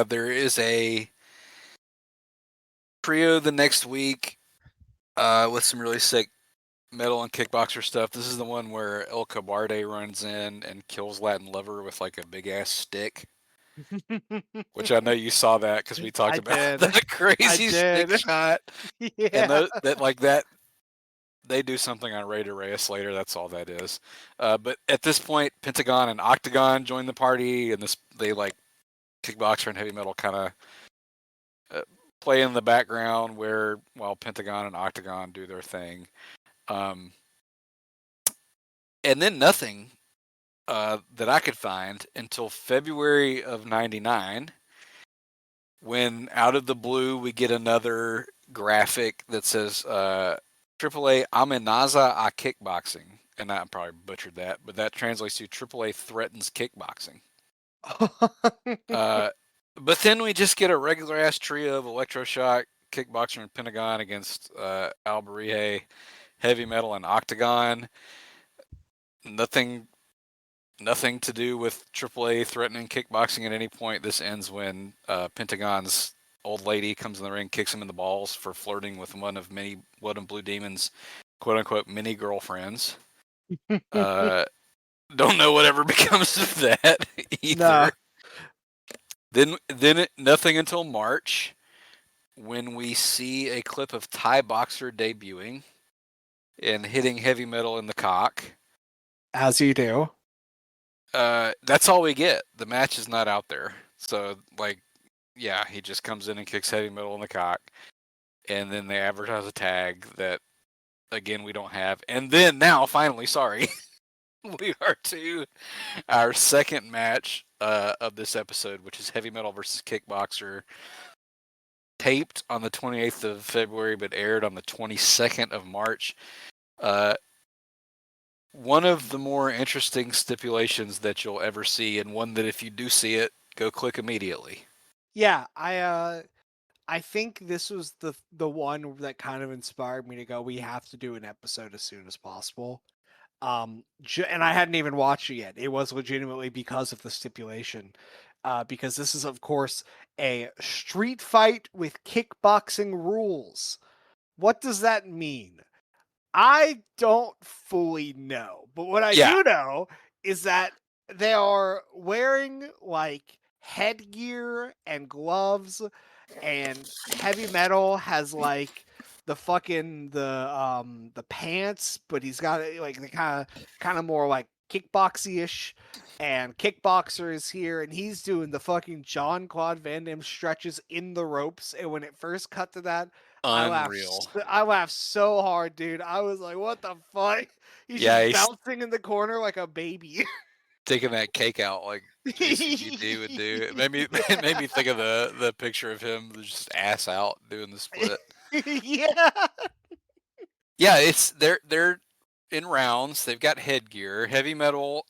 There is a trio the next week with some really sick metal and kickboxer stuff. This is the one where El Cobarde runs in and kills Latin Lover with like a big ass stick. Which I know you saw that because we talked
I
about
did.
that
I
crazy stick
did.
shot, and
Yeah.
that they do something on Ray to Reyes later. That's all that is. But at this point, Pentagon and Octagon join the party, and they like kickboxer and heavy metal kind of play in the background while Pentagon and Octagon do their thing. Um, and then nothing that I could find until February of '99, when out of the blue we get another graphic that says AAA amenaza a kickboxing. And I probably butchered that, but that translates to AAA threatens kickboxing. But then we just get a regular ass trio of Electroshock, Kickboxer, and Pentagon against Alberihe, Heavy Metal and Octagon. Nothing to do with AAA threatening kickboxing at any point. This ends when Pentagon's old lady comes in the ring, kicks him in the balls for flirting with one of many Blood and Blue Demons, quote unquote, mini girlfriends. Don't know whatever becomes of that either.
Nah.
Then nothing until March, when we see a clip of Thai Boxer debuting and hitting Heavy Metal in the cock.
As you do.
That's all we get. The match is not out there. So, like, yeah, he just comes in and kicks Heavy Metal in the cock. And then they advertise a tag that, again, we don't have. And then now, finally, sorry, we are to our second match of this episode, which is Heavy Metal versus Kickboxer. Taped on the 28th of February, but aired on the 22nd of March. One of the more interesting stipulations that you'll ever see, and one that if you do see it, go click immediately.
Yeah, I think this was the one that kind of inspired me to go, we have to do an episode as soon as possible. And I hadn't even watched it yet. It was legitimately because of the stipulation. Because this is, of course, a street fight with kickboxing rules. What does that mean? I don't fully know, but what I do know is that they are wearing like headgear and gloves, and Heavy Metal has like the pants, but he's got like the kind of more like kickboxy-ish, and Kickboxer is here and he's doing the fucking John Claude Van Damme stretches in the ropes. And when it first cut to that,
Unreal.
I laughed so hard, dude. I was like, what the fuck? He's just bouncing in the corner like a baby.
Taking that cake out like JCVD would do. It made me think of the picture of him just ass out doing the split.
Yeah.
Yeah, it's they're in rounds. They've got headgear. Heavy Metal.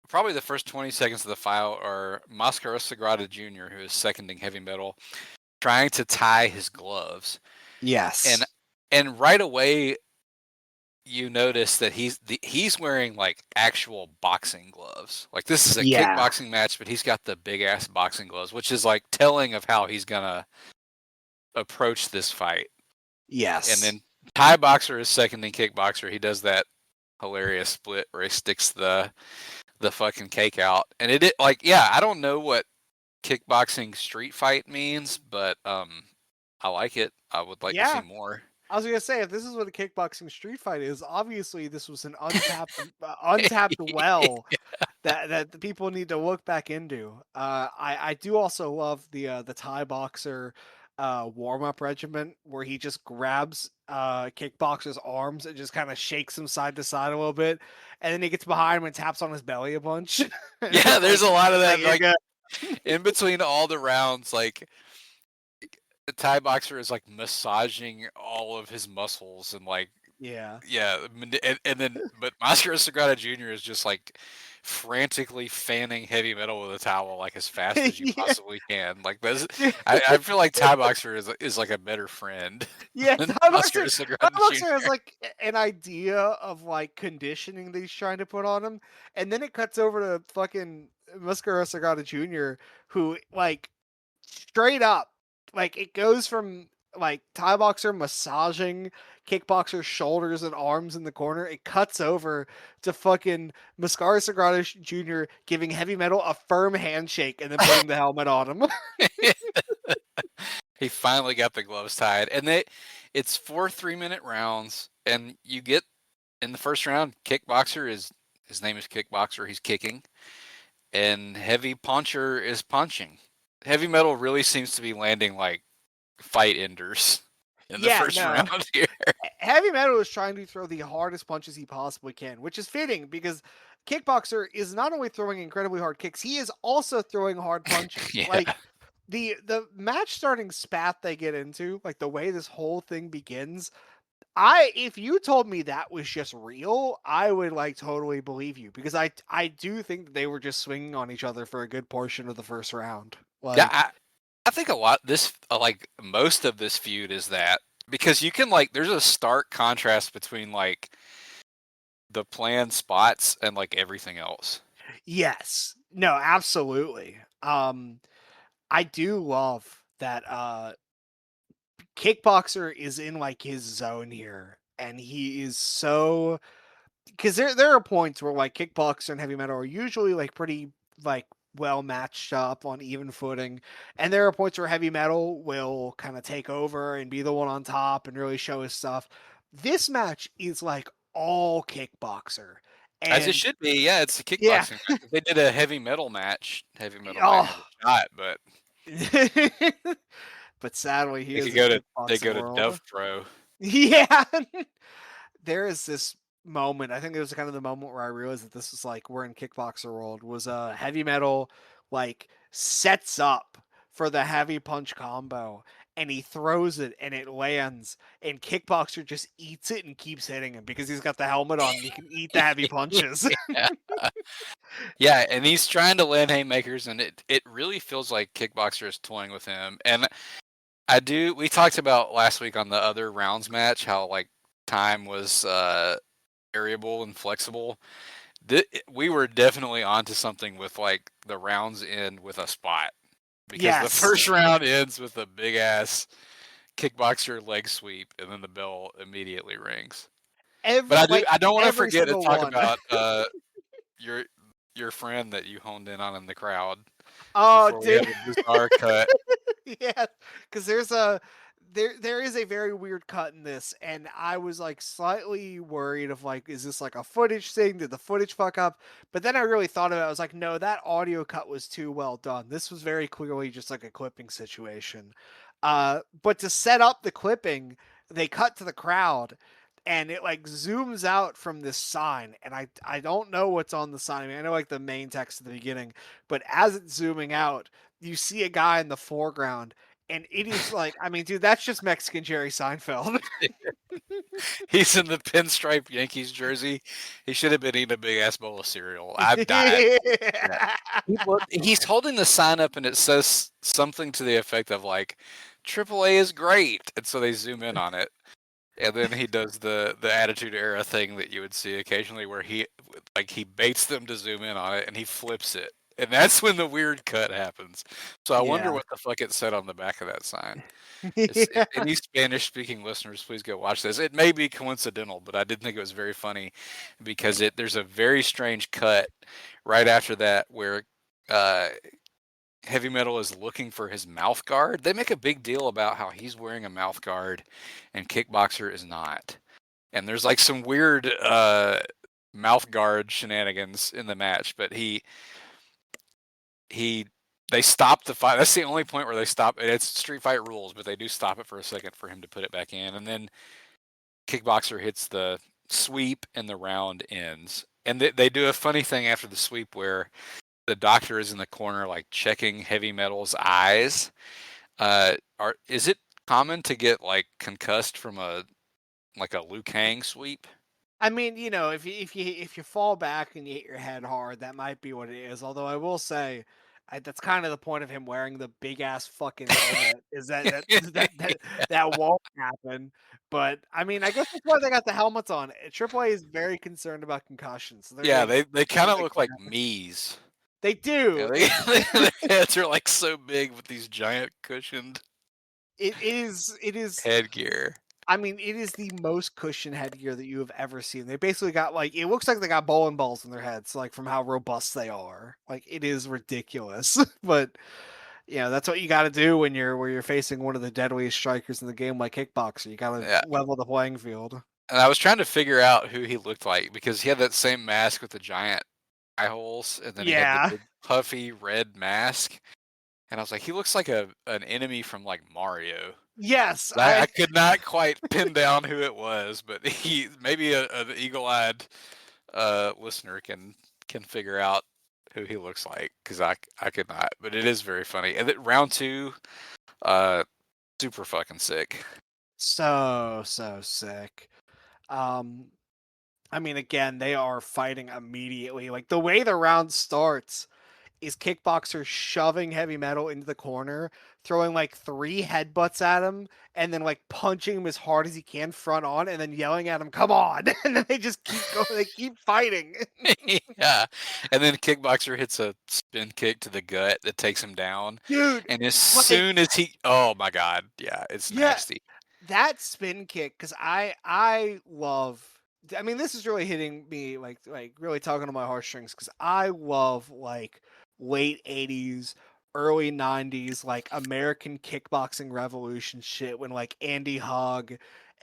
Probably the first 20 seconds of the file are Mascara Sagrada Jr., who is seconding Heavy Metal, trying to tie his gloves.
Yes.
And right away, you notice that he's wearing like actual boxing gloves. Like this is a kickboxing match, but he's got the big ass boxing gloves, which is like telling of how he's gonna approach this fight.
Yes.
And then Thai Boxer is seconding Kickboxer. He does that hilarious split where he sticks the fucking cake out. And it like, yeah, I don't know what kickboxing street fight means, but I like it. I would like to see more.
I was gonna say, if this is what a kickboxing street fight is, obviously this was an untapped well that the people need to look back into. I do also love the Thai Boxer warm up regimen where he just grabs Kickboxer's arms and just kind of shakes him side to side a little bit, and then he gets behind him and taps on his belly a bunch.
Yeah, there's a lot of that. Like in between all the rounds, like the Thai Boxer is like massaging all of his muscles and like
yeah,
and then but Mascara Sagrada Jr. is just like frantically fanning Heavy Metal with a towel like as fast as you possibly can. Like this, I feel like Thai Boxer is like a better friend.
Yeah, Thai Boxer has like an idea of like conditioning that he's trying to put on him, and then it cuts over to fucking Mascara Sagrada Jr., who like straight up, like it goes from like Thai Boxer massaging Kickboxer's shoulders and arms in the corner. It cuts over to fucking Mascara Sagrada Jr. giving Heavy Metal a firm handshake and then putting the helmet on him.
He finally got the gloves tied, and it's 4 3-minute rounds, and you get in the first round, Kickboxer his name is Kickboxer. He's kicking, and Heavy Puncher is punching. Heavy Metal really seems to be landing like fight enders in the first round here.
Heavy Metal is trying to throw the hardest punches he possibly can, which is fitting because Kickboxer is not only throwing incredibly hard kicks, he is also throwing hard punches.
Yeah.
Like the match starting spat they get into, like the way this whole thing begins, if you told me that was just real, I would like totally believe you, because I do think that they were just swinging on each other for a good portion of the first round. Like,
yeah, I think a lot this like most of this feud is that, because you can like there's a stark contrast between like the planned spots and like everything else.
Yes. No, absolutely. I do love that Kickboxer is in like his zone here, and he is so because there are points where like Kickboxer and Heavy Metal are usually like pretty like well matched up on even footing, and there are points where Heavy Metal will kind of take over and be the one on top and really show his stuff. This match is like all Kickboxer,
As it
and
should be, yeah. It's a
yeah,
kickboxing match. If they did a heavy metal match, heavy metal might have
oh.
a shot, but
But sadly, he
they
is
could
in
go to they
kickboxing
go to
world.
Dove Pro.
Yeah. There is this moment. I think it was kind of the moment where I realized that this was like we're in kickboxer world. Was Heavy Metal like sets up for the heavy punch combo, and he throws it and it lands, and Kickboxer just eats it and keeps hitting him because he's got the helmet on and he can eat the heavy punches.
Yeah. Yeah, and he's trying to land haymakers, and it really feels like Kickboxer is toying with him. And we talked about last week on the other rounds match how like time was variable and flexible. We were definitely onto something with like the rounds end with a spot because the
Yes.
first round ends with a big ass Kickboxer leg sweep, and then the bell immediately rings. But I don't want to
Every
forget to
single
talk
one.
about your your friend that you honed in on in the crowd
Oh,
before we
dude.
have a bizarre cut.
Yeah, because there is a very weird cut in this, and I was like slightly worried of like, is this like a footage thing? Did the footage fuck up? But then I really thought about it. I was like, no, that audio cut was too well done. This was very clearly just like a clipping situation. But to set up the clipping, they cut to the crowd. And it like zooms out from this sign, and I don't know what's on the sign. I mean, I know like the main text at the beginning, but as it's zooming out, you see a guy in the foreground, and it is like, I mean, dude, that's just Mexican Jerry Seinfeld.
He's in the pinstripe Yankees jersey. He should have been eating a big ass bowl of cereal. I've died. Yeah.
Yeah.
He's holding the sign up and it says something to the effect of like AAA is great. And so they zoom in on it. And then he does the Attitude Era thing that you would see occasionally where he baits them to zoom in on it and he flips it. And that's when the weird cut happens. So I wonder
Yeah.
what the fuck it said on the back of that sign. If
Yeah.
any Spanish speaking listeners, please go watch this. It may be coincidental, but I did think it was very funny because there's a very strange cut right after that where uh, Heavy Metal is looking for his mouth guard. They make a big deal about how he's wearing a mouth guard and Kickboxer is not. And there's like some weird mouth guard shenanigans in the match, but he they stop the fight. That's the only point where they stop. It's Street Fight rules, but they do stop it for a second for him to put it back in, and then Kickboxer hits the sweep, and the round ends. And they do a funny thing after the sweep where the doctor is in the corner, like checking Heavy Metal's eyes. Is it common to get like concussed from a Liu Kang sweep?
I mean, if you fall back and you hit your head hard, that might be what it is. Although I will say, that's kind of the point of him wearing the big ass fucking helmet is that won't happen. But I mean, I guess that's why they got the helmets on. AAA is very concerned about concussions. So
Yeah, they kind of
like
look like me's.
they
Yeah,
do.
their heads are like so big with these giant cushioned
It is.
headgear.
I mean, it is the most cushion headgear that you have ever seen. They basically got like it looks like they got bowling balls in their heads, like from how robust they are. Like it is ridiculous. But that's what you got to do when you're facing one of the deadliest strikers in the game, like Kickboxer. You got to
Yeah,
level the playing field.
and I was trying to figure out who he looked like because he had that same mask with the giant eye holes, and then he had the
Yeah.
big puffy red mask, and I was like, he looks like an enemy from like Mario.
Yes.
I could not quite pin down who it was, but he maybe an eagle-eyed listener can figure out who he looks like because I could not. But it is very funny. And then round two, uh, super fucking sick.
So sick. Um, I mean, again, they are fighting immediately. Like the way the round starts, is Kickboxer shoving Heavy Metal into the corner, throwing like 3 headbutts at him, and then like punching him as hard as he can front on, and then yelling at him, "Come on!" And then they just keep going. They keep fighting.
Yeah, and then Kickboxer hits a spin kick to the gut that takes him down,
Dude,
and as
like,
soon as he oh my god, yeah, it's
yeah,
nasty.
that spin kick, because I love. I mean, this is really hitting me like really tugging on my heartstrings because I love like late '80s, early '90s like American kickboxing revolution shit when like Andy Hug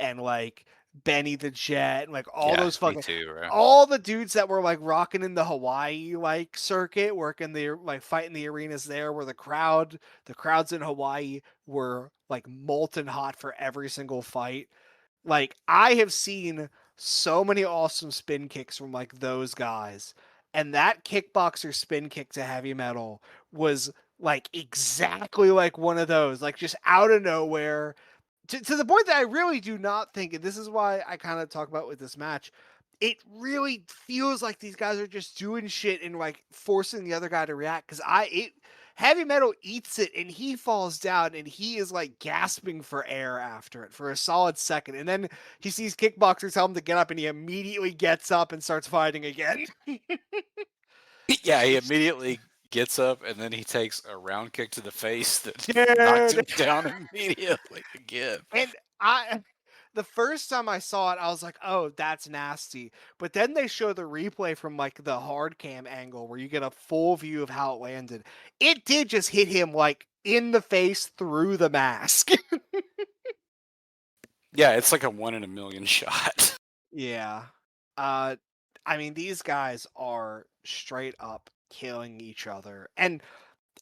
and like Benny the Jet and like all
Yeah,
those
me
fucking
too, bro.
all the dudes that were like rocking in the Hawaii like circuit, working the like fighting the arenas there, where the crowds in Hawaii were like molten hot for every single fight. Like I have seen so many awesome spin kicks from like those guys. And that Kickboxer spin kick to Heavy Metal was like exactly like one of those, like just out of nowhere. To the point that I really do not think, and this is why I kind of talk about with this match, it really feels like these guys are just doing shit and like forcing the other guy to react. Because Heavy Metal eats it and he falls down and he is like gasping for air after it for a solid second, and then he sees Kickboxer tell him to get up and he immediately gets up and starts fighting again.
Yeah, he
It's
immediately gets up and then he takes a round kick to the face that knocks him
dude.
down immediately again.
And I the first time I saw it, I was like, "Oh, that's nasty." But then they show the replay from like the hard cam angle where you get a full view of how it landed. It did just hit him like in the face through the mask.
Yeah, it's like a 1 in a million shot.
Yeah. Uh I mean, these guys are straight up killing each other. And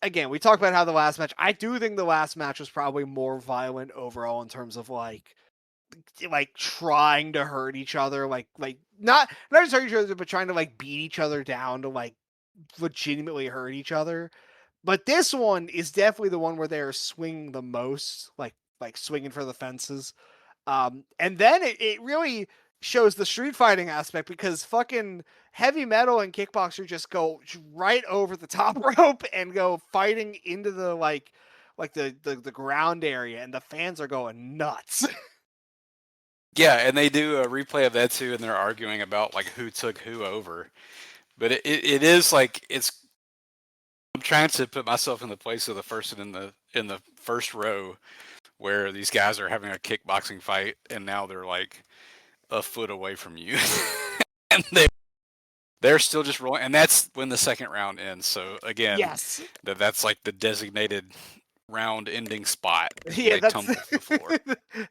again, we talked about how the last match, I do think the last match was probably more violent overall in terms of like trying to hurt each other, like not just hurt each other, but trying to like beat each other down to like legitimately hurt each other. But this one is definitely the one where they're swinging the most, like swinging for the fences. And then it really shows the street fighting aspect because fucking Heavy Metal and Kickboxer just go right over the top rope and go fighting into the like the ground area, and the fans are going nuts.
Yeah, and they do a replay of that too, and they're arguing about like who took who over. But it is like it's. I'm trying to put myself in the place of the person in the first row where these guys are having a kickboxing fight, and now they're like a foot away from you, and they're still just rolling, and that's when the second round ends. So again,
Yes.
that's like the designated round ending spot where
Yeah,
they tumble to the floor.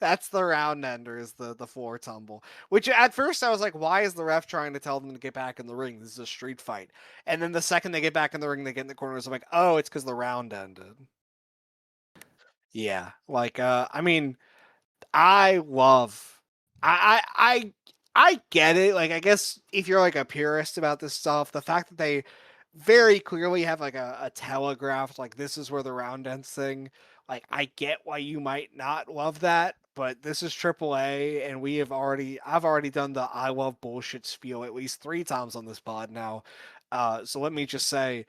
that's the round ender, is the floor tumble. Which at first I was like, why is the ref trying to tell them to get back in the ring? This is a street fight. And then the second they get back in the ring, they get in the corners. I'm like, oh, it's because the round ended. Yeah, like I mean, I love I get it. Like I guess if you're like a purist about this stuff, the fact that they very clearly have like a telegraph, like this is where the round ends thing. Like I get why you might not love that, but this is AAA, and I've already done the I love bullshit spiel at least 3 times on this pod now. So let me just say,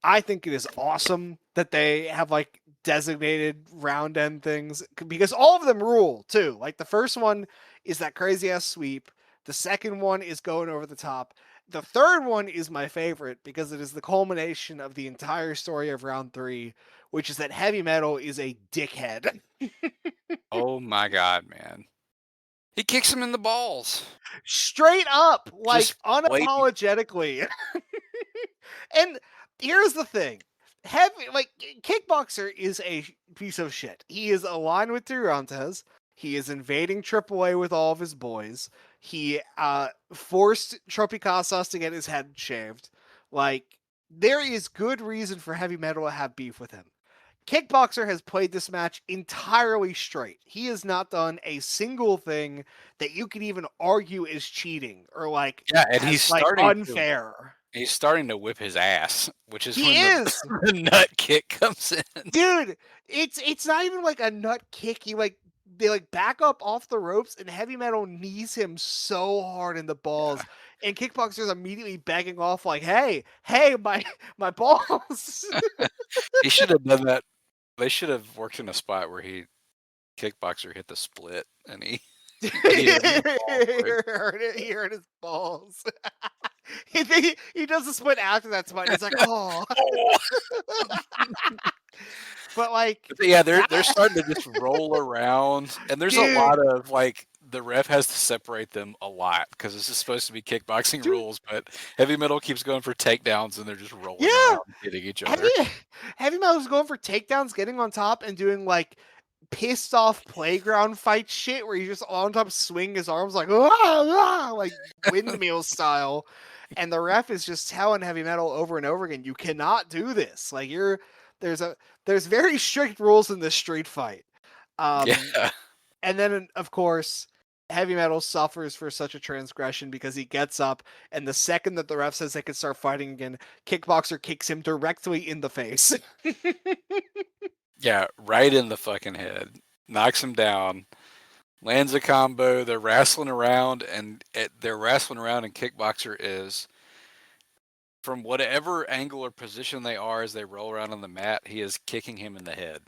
I think it is awesome that they have like designated round end things because all of them rule too. Like the first one is that crazy ass sweep. The second one is going over the top. The third one is my favorite because it is the culmination of the entire story of round 3, which is that Heavy Metal is a dickhead.
Oh my god, man! He kicks him in the balls.
Straight up, like
Just blatant.
unapologetically. And here's the thing. Heavy like Kickboxer is a piece of shit. He is aligned with Durantes. He is invading AAA with all of his boys. He forced Tropicazas to get his head shaved. Like there is good reason for Heavy Metal to have beef with him. Kickboxer has played this match entirely straight. He has not done a single thing that you could even argue is cheating or like
Yeah, and
as like unfair.
he's starting to whip his ass, which is
He
when the,
is.
the nut kick comes in.
Dude, it's not even like a nut kick. He like they like back up off the ropes, and Heavy Metal knees him so hard in the balls, and Kickboxer's immediately begging off like, "Hey, my balls."
He should have done that. They should have worked in a spot where Kickboxer hit the split and he
he
hit him in the ball.
he hurt his balls. He does the split after that spot. And he's like, "Oh," but like
Yeah, they're
that,
starting to just roll around, and there's a
dude,
lot of like the ref has to separate them a lot because this is supposed to be kickboxing
dude,
rules, but Heavy Metal keeps going for takedowns and they're just rolling
yeah.
around hitting each
Heavy
other.
Heavy Metal's going for takedowns, getting on top, and doing like pissed off playground fight shit where he just on top swing his arms like like windmill style, and the ref is just telling Heavy Metal over and over again, you cannot do this. Like there's very strict rules in this street fight.
Yeah,
And then of course Heavy Metal suffers for such a transgression because he gets up, and the second that the ref says they can start fighting again, Kickboxer kicks him directly in the face.
yeah, right in the fucking head, knocks him down, lands a combo. They're wrestling around, and Kickboxer is, from whatever angle or position they are as they roll around on the mat, he is kicking him in the head.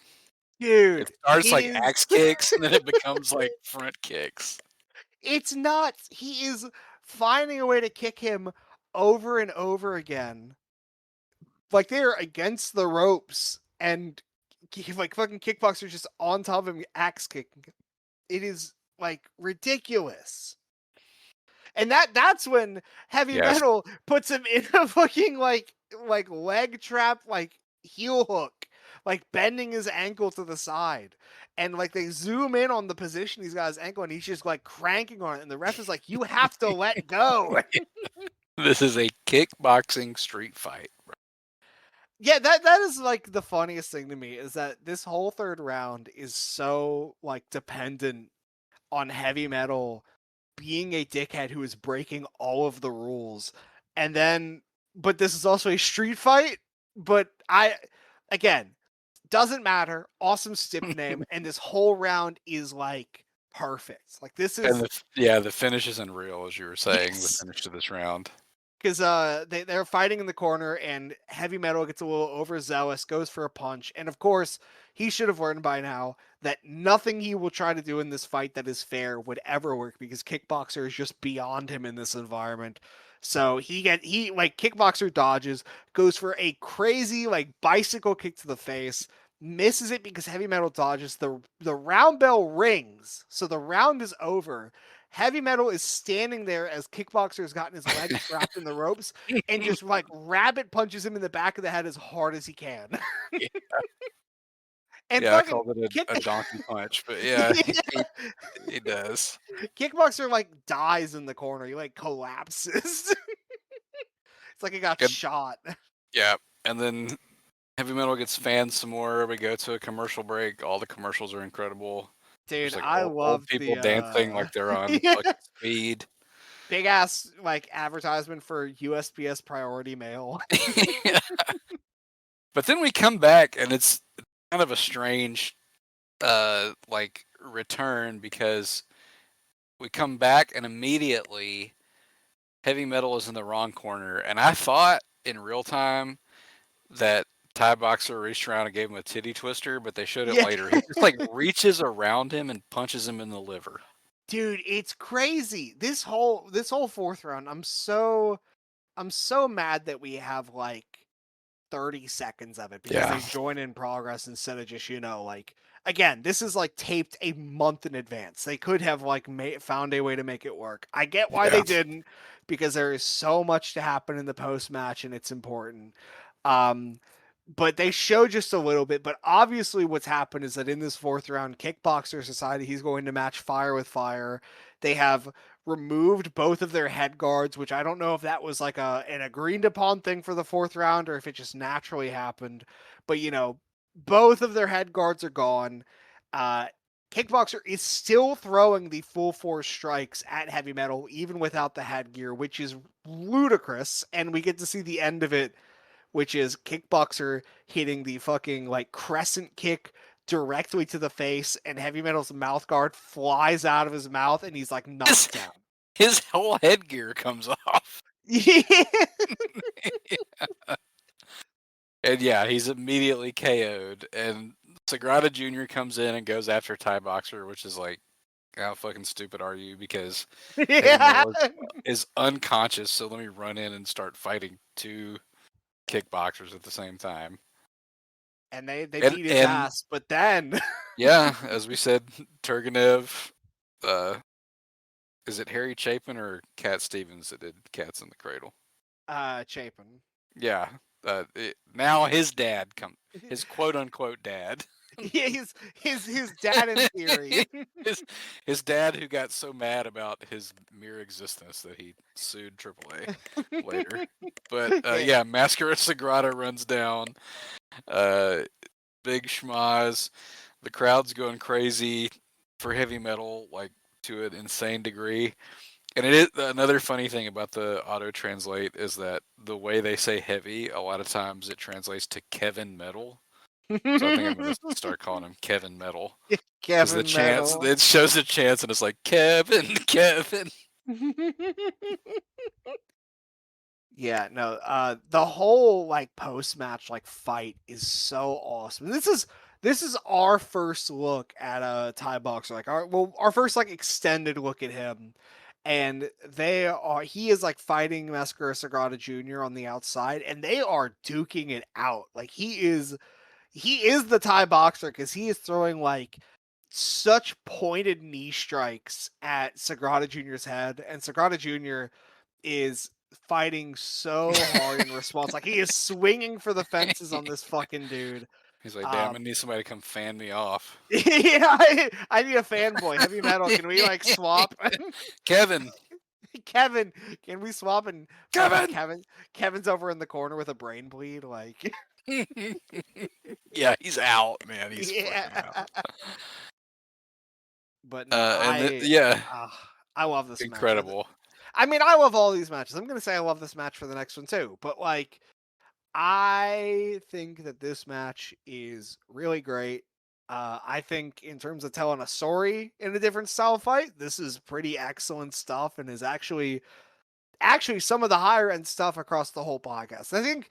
Dude,
It starts
it
like
is
axe kicks, and then it becomes like front kicks.
it's nuts. He is finding a way to kick him over and over again. Like they're against the ropes, and like fucking Kickboxer just on top of him axe kicking. It is like ridiculous. And that's when Heavy
Yes.
Metal puts him in a fucking like leg trap, like heel hook, like bending his ankle to the side. And like they zoom in on the position he's got his ankle, and he's just like cranking on it. And the ref is like, "You have to let go."
This is a kickboxing street fight.
Yeah, that is like the funniest thing to me, is that this whole third round is so like dependent on Heavy Metal being a dickhead who is breaking all of the rules. And then, but this is also a street fight. But again, doesn't matter. Awesome stip name. And this whole round is like perfect. Like this is,
And the finish is unreal, as you were saying, the
yes.
finish to this round.
Because they're fighting in the corner, and Heavy Metal gets a little overzealous, goes for a punch, and of course he should have learned by now that nothing he will try to do in this fight that is fair would ever work, because Kickboxer is just beyond him in this environment. So he like Kickboxer dodges, goes for a crazy like bicycle kick to the face, misses it because Heavy Metal dodges. The round bell rings, so the round is over. Heavy Metal is standing there as Kickboxer has gotten his legs trapped in the ropes, and just like rabbit punches him in the back of the head as hard as he can.
Yeah,
And
I
fucking
called it a donkey punch, but yeah, he does.
Kickboxer like dies in the corner. He like collapses. It's like he got
Good.
shot.
Yeah, and then Heavy Metal gets fanned some more. We go to a commercial break. All the commercials are incredible.
Dude,
There's like
I
old
love
people dancing like they're on fucking speed.
big ass like advertisement for USPS Priority Mail.
But then we come back, and it's kind of a strange like return, because we come back and immediately Heavy Metal is in the wrong corner, and I thought in real time that Thai Boxer reached around and gave him a titty twister, but they showed it
Yeah.
later. He just like reaches around him and punches him in the liver.
Dude, it's crazy. This whole fourth round, I'm so mad that we have like 30 seconds of it, because
Yeah.
they join in progress instead of just, like, again, this is like taped a month in advance. They could have like found a way to make it work. I get why they didn't, because there is so much to happen in the post match and it's important. But they show just a little bit. But obviously what's happened is that in this fourth round, Kickboxer decided he's going to match fire with fire. They have removed both of their head guards, which I don't know if that was like an agreed upon thing for the fourth round or if it just naturally happened. But both of their head guards are gone. Kickboxer is still throwing the full force strikes at Heavy Metal even without the headgear, which is ludicrous. And we get to see the end of it, which is Kickboxer hitting the fucking like crescent kick directly to the face, and Heavy Metal's mouth guard flies out of his mouth, and he's like knocked down.
His whole headgear comes off.
Yeah.
And yeah, he's immediately KO'd. And Sagrada Jr. comes in and goes after Thai Boxer, which is like, how fucking stupid are you? Because Heavy Metal is unconscious, so let me run in and start fighting two kickboxers at the same time.
And they beat his ass, but then
yeah, as we said, Turgenev, is it Harry Chapin or Cat Stevens that did Cats in the Cradle?
Chapin.
Yeah. Now his dad his quote unquote dad.
Yeah, his dad in theory.
his dad, who got so mad about his mere existence that he sued AAA later. But yeah, Mascara Sagrada runs down. Big schmaz. The crowd's going crazy for Heavy Metal, like to an insane degree. And it is another funny thing about the auto translate is that the way they say heavy, a lot of times it translates to Kevin Metal. So I think I'm gonna start calling him Kevin Metal.
Kevin
the chance
Metal.
it shows a chance and it's like Kevin.
Yeah, no, the whole like post match like fight is so awesome. This is our first look at a Thai boxer, like our first like extended look at him. And he is like fighting Mascara Sagrada Jr. on the outside, and they are duking it out. Like he is the Thai boxer because he is throwing like such pointed knee strikes at Sagrada Jr.'s head, and Sagrada Jr. is fighting so hard in response. Like he is swinging for the fences on this fucking dude.
He's like, damn, I need somebody to come fan me off.
Yeah, I need a fanboy. Heavy Metal, can we like swap?
Kevin,
can we swap? And Kevin's over in the corner with a brain bleed. Like,
yeah, he's out, man. He's fucking out.
But no, I love this.
Incredible.
Match. I mean, I love all these matches. I'm gonna say I love this match for the next one too. But like, I think that this match is really great. I think in terms of telling a story in a different style fight, this is pretty excellent stuff, and is actually some of the higher end stuff across the whole podcast. I think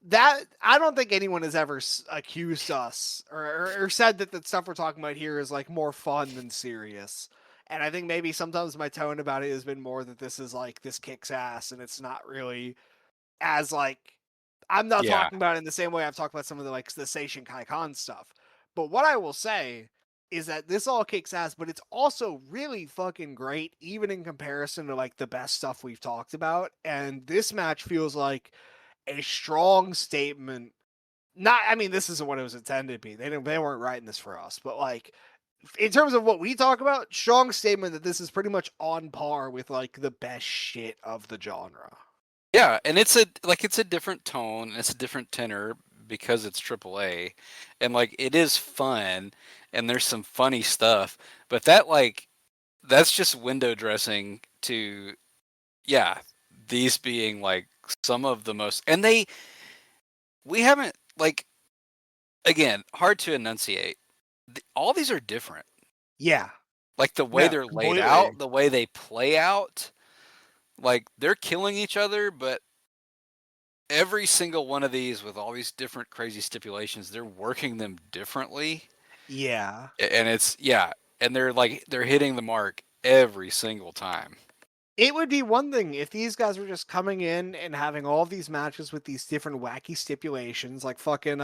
that I don't think anyone has ever accused us or said that the stuff we're talking about here is like more fun than serious. And I think maybe sometimes my tone about it has been more that this is like, this kicks ass, and it's not really as like, I'm not talking about it in the same way I've talked about some of the like the Seishin Kaikan stuff. But what I will say is that this all kicks ass, but it's also really fucking great, even in comparison to like the best stuff we've talked about. And this match feels like a strong statement. I mean, this isn't what it was intended to be. They weren't writing this for us, but like, in terms of what we talk about, strong statement that this is pretty much on par with like the best shit of the genre.
Yeah, and it's a different tone, and it's a different tenor because it's AAA, and like it is fun, and there's some funny stuff, but that's just window dressing to, yeah, these being like some of the most, and we haven't, like, again, hard to enunciate. All these are different.
Yeah.
Like the way they're laid out, the way they play out, like they're killing each other, but every single one of these with all these different crazy stipulations, they're working them differently.
Yeah.
And and they're hitting the mark every single time.
It would be one thing if these guys were just coming in and having all these matches with these different wacky stipulations, like fucking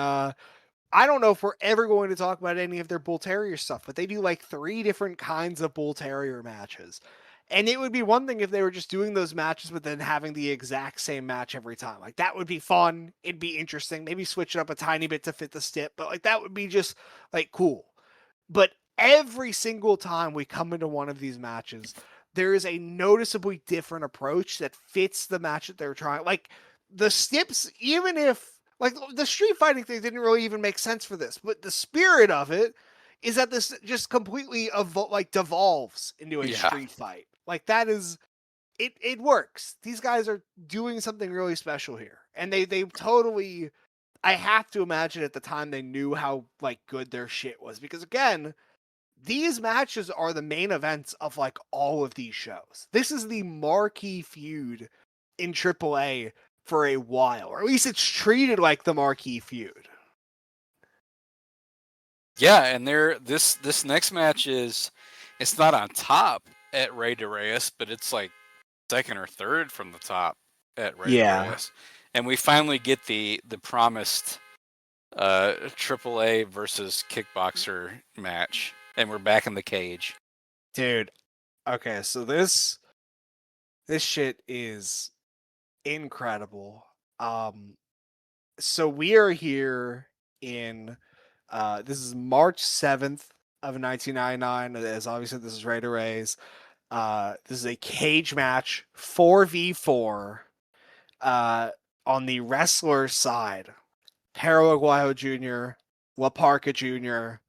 I don't know if we're ever going to talk about any of their Bull Terrier stuff, but they do like 3 different kinds of Bull Terrier matches. And it would be one thing if they were just doing those matches, but then having the exact same match every time. Like, that would be fun. It'd be interesting. Maybe switch it up a tiny bit to fit the stip, but like, that would be just like cool. But every single time we come into one of these matches, there is a noticeably different approach that fits the match that they're trying. Like, the stips, even if, like, the street fighting thing didn't really even make sense for this, but the spirit of it is that this just completely devolves into a street fight. Like, that is, it works. These guys are doing something really special here, and they totally I have to imagine at the time they knew how like good their shit was, because again, these matches are the main events of like all of these shows. This is the marquee feud in AAA for a while, or at least it's treated like the marquee feud.
Yeah, and this next match it's not on top at Rey de Reyes, but it's like second or third from the top at Rey de
Yeah.
Reyes. And we finally get the promised AAA versus Kickboxer match, and we're back in the cage.
Dude, okay, so this shit is incredible. So we are here in this is March 7th of 1999. As obviously this is Rey de Reyes. This is a cage match 4v4 on the wrestler side. Perrito Aguayo Jr., La Parka Jr.,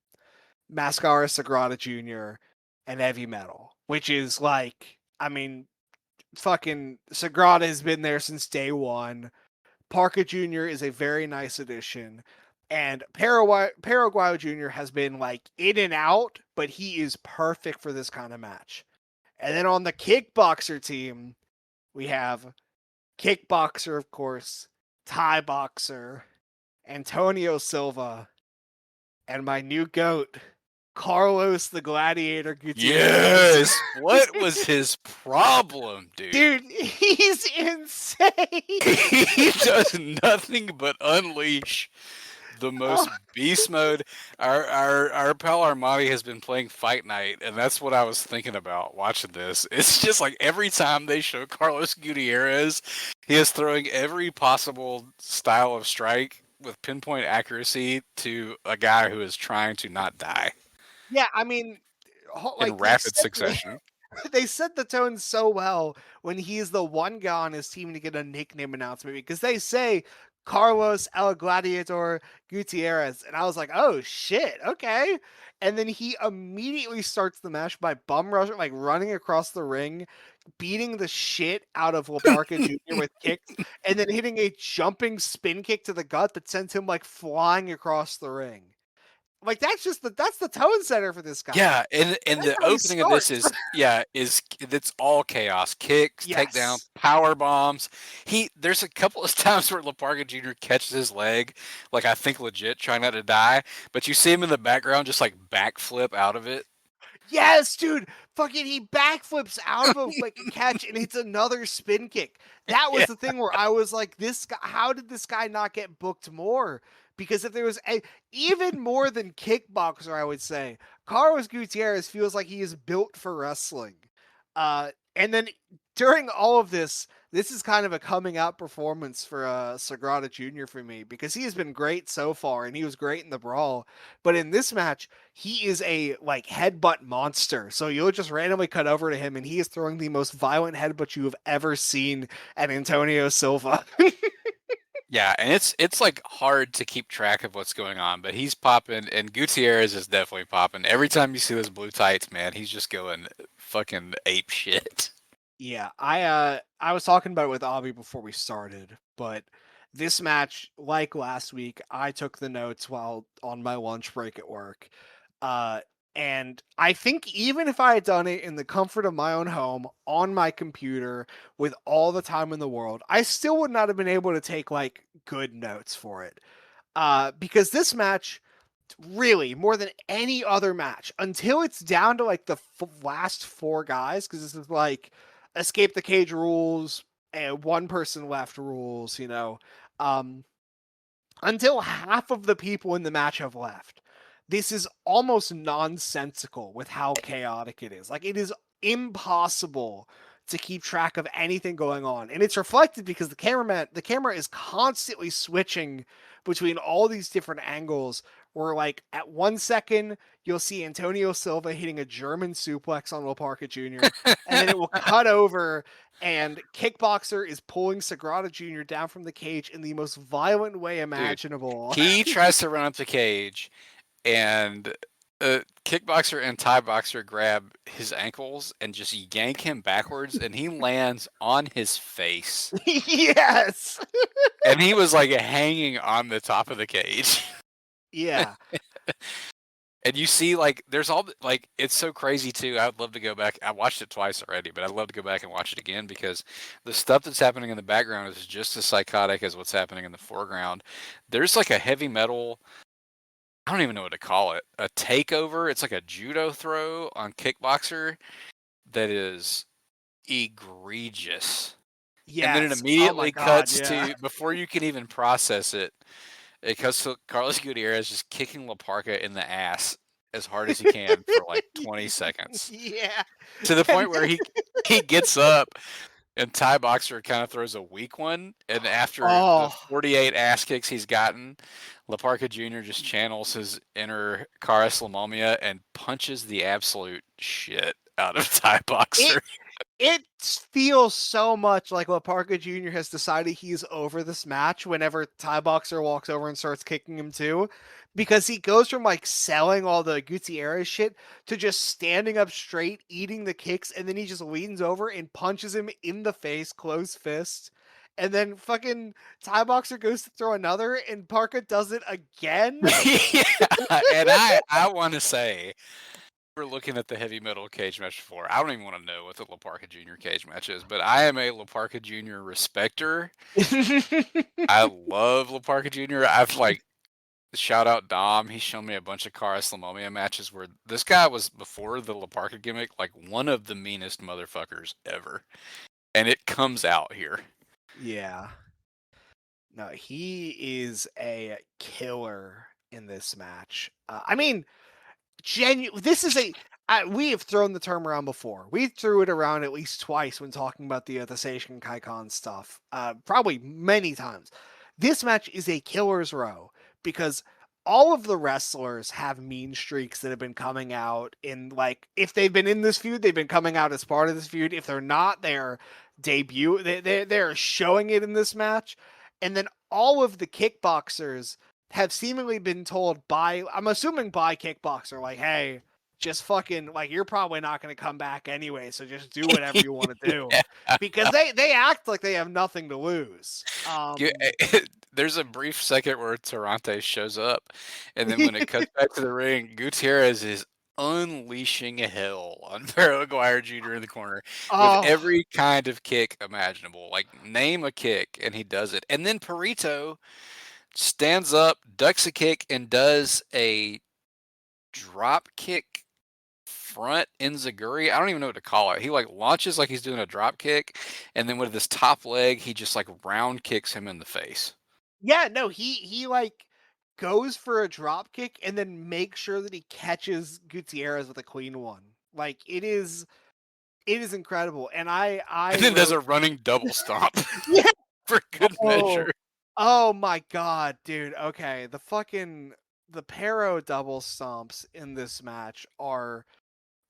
Mascara Sagrada Jr., and Heavy Metal, which is like, I mean, fucking Sagrada has been there since day one. Parka Jr. is a very nice addition. And Paraguayo Jr. has been like in and out, but he is perfect for this kind of match. And then on the Kickboxer team, we have Kickboxer, of course, Thai Boxer, Antonio Silva, and my new goat, Carlos the Gladiator Gutierrez.
Yes! What was his problem, dude?
Dude, he's insane.
He does nothing but unleash the most beast mode. Our pal Armani has been playing Fight Night, and that's what I was thinking about watching this. It's just like every time they show Carlos Gutierrez, he is throwing every possible style of strike with pinpoint accuracy to a guy who is trying to not die
Yeah, I mean,
in rapid succession.
They set the tone so well when he's the one guy on his team to get a nickname announcement, because they say Carlos El Gladiator Gutierrez, and I was like, oh shit, okay. And then he immediately starts the match by bum rushing, like running across the ring, beating the shit out of Parka Jr. with kicks, and then hitting a jumping spin kick to the gut that sends him like flying across the ring. Like that's the tone setter for this guy.
Yeah, and
That's
the
how he
opening of this
starts.
is it's all chaos. Kicks, takedown,
Yes.
power bombs. There's a couple of times where Laparga Jr. catches his leg, like I think legit trying not to die, but you see him in the background just like backflip out of it.
Yes, dude. Fucking he backflips out of a like catch and hits another spin kick. That was
Yeah.
the thing where I was like, this guy, how did this guy not get booked more? Because if there was even more than Kickboxer, I would say, Carlos Gutierrez feels like he is built for wrestling. And then during all of this is kind of a coming out performance for Sagrada Jr. for me, because he has been great so far and he was great in the brawl. But in this match, he is a like headbutt monster. So you'll just randomly cut over to him and he is throwing the most violent headbutt you have ever seen at Antonio Silva.
Yeah, and it's like hard to keep track of what's going on, but he's popping, and Gutierrez is definitely popping. Every time you see those blue tights, man, he's just going fucking ape shit.
Yeah, I was talking about it with Aubie before we started, but this match, like last week, I took the notes while on my lunch break at work. And I think even if I had done it in the comfort of my own home on my computer with all the time in the world, I still would not have been able to take like good notes for it. Because this match, really, more than any other match, until it's down to like the last four guys, because this is like escape the cage rules and one person left rules, until half of the people in the match have left. This is almost nonsensical with how chaotic it is. Like, it is impossible to keep track of anything going on. And it's reflected because the camera is constantly switching between all these different angles, where like at 1 second you'll see Antonio Silva hitting a German suplex on Will Parker Jr. and then it will cut over and Kickboxer is pulling Sagrada Jr. down from the cage in the most violent way imaginable.
Dude, he tries to run up the cage, and Kickboxer and Thai boxer grab his ankles and just yank him backwards, and he lands on his face.
Yes.
And he was like hanging on the top of the cage.
Yeah.
And you see, like, there's all like, it's so crazy too. I would love to go back. I watched it twice already, but I'd love to go back and watch it again because the stuff that's happening in the background is just as psychotic as what's happening in the foreground. There's like a heavy metal, I don't even know what to call it, a takeover. It's like a judo throw on Kickboxer that is egregious. And then it
Yes. Oh my
immediately
God.
cuts
Yeah.
to, before you can even process it, it cuts to Carlos Gutierrez just kicking La Parka in the ass as hard as he can for like 20 seconds.
Yeah.
To the
And
point where he gets up and Thai Boxer kind of throws a weak one. And after the
oh
48 ass kicks he's gotten, La Parka Jr. just channels his inner Karas Lamomia and punches the absolute shit out of Thai
it
Boxer.
it feels so much like Parka Jr. has decided he's over this match whenever Thai Boxer walks over and starts kicking him too. Because he goes from like selling all the Gutierrez shit to just standing up straight, eating the kicks, and then he just leans over and punches him in the face, closed fist. And then fucking Thai Boxer goes to throw another, and Parka does it again.
Yeah, and I want to say, we're looking at the heavy metal cage match before. I don't even want to know what the La Parka Jr. cage match is, but I am a La Parka Jr. respecter. I love La Parka Jr. I've like, shout out Dom. He's shown me a bunch of Karas Lamomia matches where this guy was, before the La Parka gimmick, like one of the meanest motherfuckers ever. And it comes out here.
Yeah. No, he is a killer in this match. I mean, this is we have thrown the term around before. We threw it around at least twice when talking about the Seishin Kaikon stuff. Probably many times. This match is a killer's row because all of the wrestlers have mean streaks that have been coming out in, like, if they've been in this feud, they've been coming out as part of this feud. If they're not, they're debut. They're showing it in this match, and then all of the kickboxers have seemingly been told by, I'm assuming by Kickboxer, like, hey, just fucking, like, you're probably not going to come back anyway, so just do whatever you want to do. Because they act like they have nothing to lose.
There's a brief second where Tarante shows up, and then when it cuts back to the ring, Gutierrez is unleashing hell on Aguayo Jr. in the corner with
Oh,
every kind of kick imaginable. Like, name a kick, and he does it. And then Perrito stands up, ducks a kick, and does a drop kick front enziguri. I don't even know what to call it. He like launches like he's doing a drop kick, and then with his top leg, he just like round kicks him in the face.
yeah, no, he like goes for a drop kick and then makes sure that he catches Gutierrez with a clean one. Like, it is incredible. And I
And then there's
wrote,
a running double stomp
yeah.
for good
Oh,
measure.
oh my God, dude. Okay, the Perro double stomps in this match are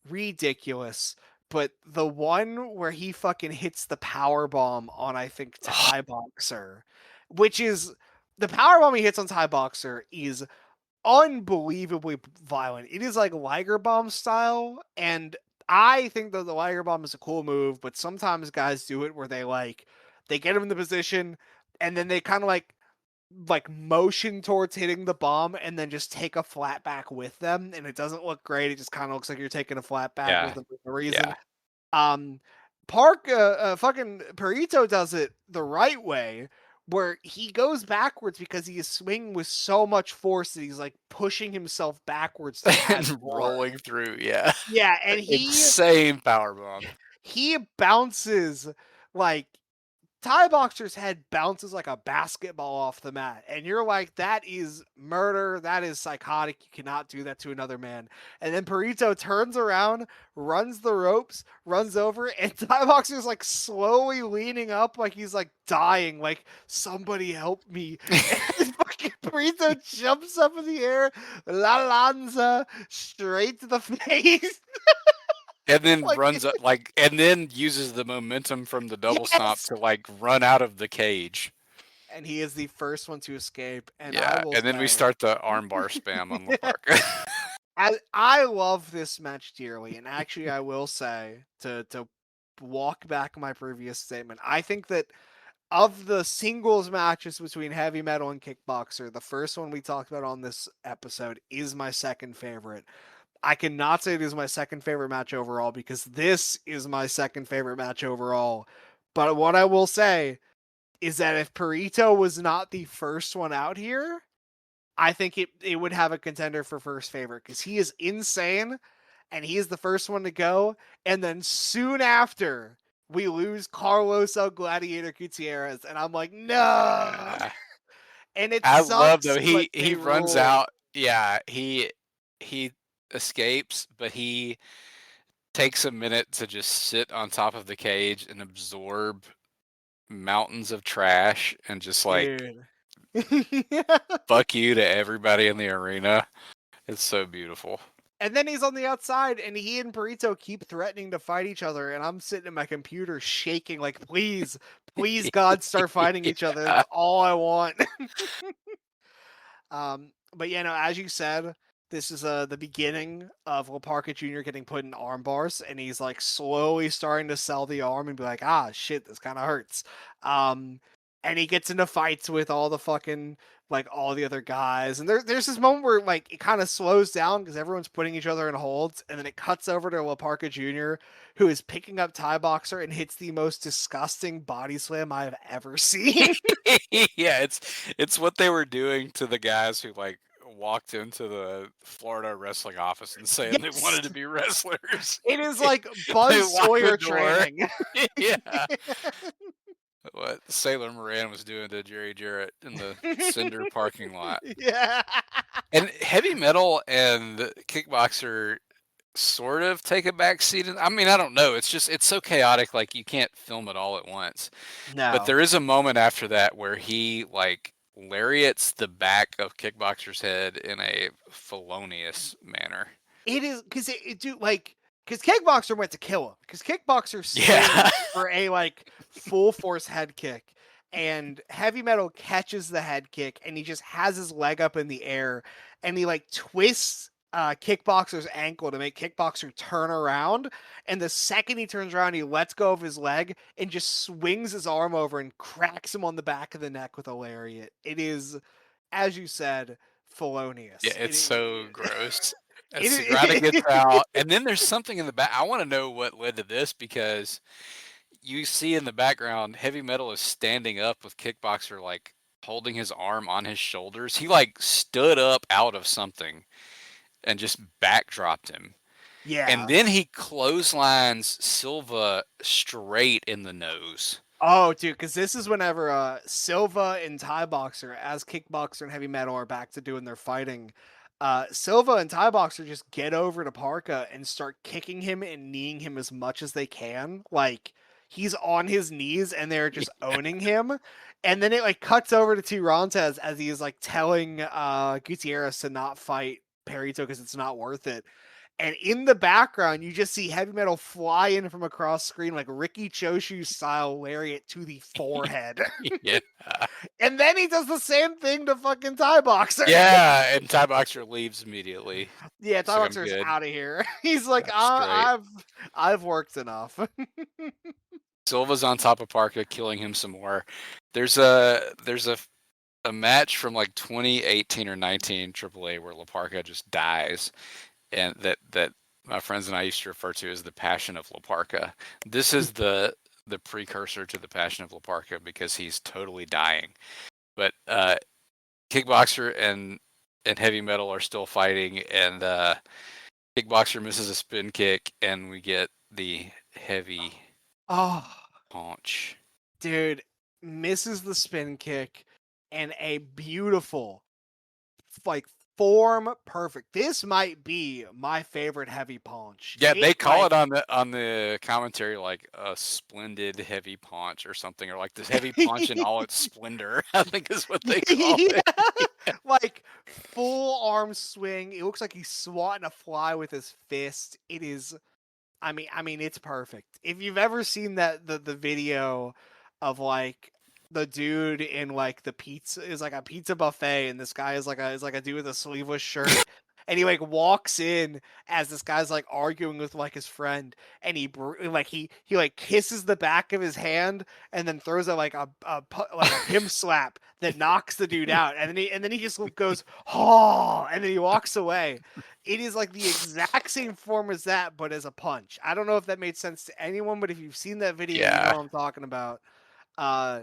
ridiculous. But the one where he fucking hits the power bomb on, I think, Thai Boxer, which is the power bomb he hits on Thai Boxer is unbelievably violent. It is like Liger bomb style, and I think that the Liger bomb is a cool move, but sometimes guys do it where they get him in the position and then they kind of like motion towards hitting the bomb and then just take a flat back with them, and it doesn't look great. It just kind of looks like you're taking a flat back with
Yeah,
them for no reason.
yeah.
Um, fucking Perrito does it the right way, where he goes backwards because he is swinging with so much force that he's like pushing himself backwards to add
And
more.
rolling through, yeah.
Yeah, and
Insane power bomb.
he bounces like Thai boxer's head bounces like a basketball off the mat, and you're like, that is murder. That is psychotic. You cannot do that to another man. And then Perrito turns around, runs the ropes, runs over, and Thai boxer's like slowly leaning up, like he's like dying, like, somebody help me. And fucking Perrito jumps up in the air, La Lanza, straight to the face.
And then
Like,
runs up like, and then uses the momentum from the double stomp
yes.
to like run out of the cage.
And he is the first one to escape. And I
Yeah,
will
and then we
say,
start the armbar spam on La Parka.
I love this match dearly, and actually, I will say to walk back my previous statement. I think that of the singles matches between Heavy Metal and Kickboxer, the first one we talked about on this episode is my second favorite. I cannot say it is my second favorite match overall because this is my second favorite match overall. But what I will say is that if Perrito was not the first one out here, I think it would have a contender for first favorite because he is insane and he is the first one to go. And then soon after, we lose Carlos El Gladiator Gutierrez. And I'm like, no. And it
I love though
sucks, but
he
they
runs
rule.
out. Yeah, he escapes, but he takes a minute to just sit on top of the cage and absorb mountains of trash and just like
Dude.
fuck you to everybody in the arena. It's so beautiful.
And then he's on the outside, and he and Perrito keep threatening to fight each other. And I'm sitting at my computer shaking, like, please, please, God, start fighting each other. That's all I want. But yeah, no, as you said, this is the beginning of Parka Jr. getting put in arm bars, and he's like slowly starting to sell the arm and be like, ah, shit, this kind of hurts. And he gets into fights with all the fucking like all the other guys, and there's this moment where like it kind of slows down because everyone's putting each other in holds, and then it cuts over to La Parka Jr., who is picking up Thai Boxer and hits the most disgusting body slam I have ever seen.
Yeah, it's what they were doing to the guys who like walked into the Florida wrestling office and saying they
Yes,
wanted to be wrestlers.
it is like
They
Buzz
locked the
Sawyer
door.
training.
Yeah. What Sailor Moran was doing to Jerry Jarrett in the Cinder parking lot.
Yeah.
And Heavy Metal and Kickboxer sort of take a back seat. I mean, I don't know. It's just it's so chaotic. Like you can't film it all at once. But
No.
there is a moment after that where he like lariats the back of Kickboxer's head in a felonious manner.
It is because it do like because Kickboxer went to kill him because Kickboxer
Yeah.
swings for a like full force head kick, and Heavy Metal catches the head kick and he just has his leg up in the air and he like twists Kickboxer's ankle to make Kickboxer turn around, and the second he turns around he lets go of his leg and just swings his arm over and cracks him on the back of the neck with a lariat. It is, as you said,
Yeah,
felonious.
it's so gross. And Sagrada gets
It,
out, and then there's something in the back. I want to know what led to this because you see in the background, Heavy Metal is standing up with Kickboxer like holding his arm on his shoulders. He like stood up out of something and just backdropped him. And
yeah.
then he clotheslines Silva straight in the nose.
Oh, dude, because this is whenever Silva and Thai Boxer, as Kickboxer and Heavy Metal are back to doing their fighting, Silva and Thai Boxer just get over to Parka and start kicking him and kneeing him as much as they can. Like he's on his knees and they're just owning him. And then it like cuts over to Tirantes as he is like telling Gutierrez to not fight Perrito because it's not worth it. And in the background, you just see Heavy Metal fly in from across screen like Ricky Choshu style lariat to the forehead.
Yeah.
And then he does the same thing to fucking Thai Boxer.
Yeah, and Thai Boxer leaves immediately.
Yeah, Thai
So I'm
Boxer's
good.
out of here. He's like,
I'm straight.
I've worked enough.
Silva's on top of Parka, killing him some more. There's a match from like 2018 or 19 AAA where La Parka just dies, and that my friends and I used to refer to as the Passion of La Parka. This is the precursor to the Passion of La Parka because he's totally dying. But Kickboxer and Heavy Metal are still fighting, and Kickboxer misses a spin kick, and we get the heavy
Oh,
punch.
dude, misses the spin kick and a beautiful like form perfect. This might be my favorite heavy punch.
Yeah, they call
Like,
it on the commentary like a splendid heavy punch or something, or like this heavy punch in all its splendor. I think is what they call it.
like full arm swing. It looks like he's swatting a fly with his fist. It is. I mean, it's perfect. If you've ever seen that the video of like the dude in like the pizza is like a pizza buffet, and this guy is like a dude with a sleeveless shirt, and he like walks in as this guy's like arguing with like his friend, and he like kisses the back of his hand and then throws like a pimp slap that knocks the dude out, and then he just goes oh, and then he walks away. It is like the exact same form as that, but as a punch. I don't know if that made sense to anyone, but if you've seen that video, you know
Yeah.
what I'm talking about. Uh,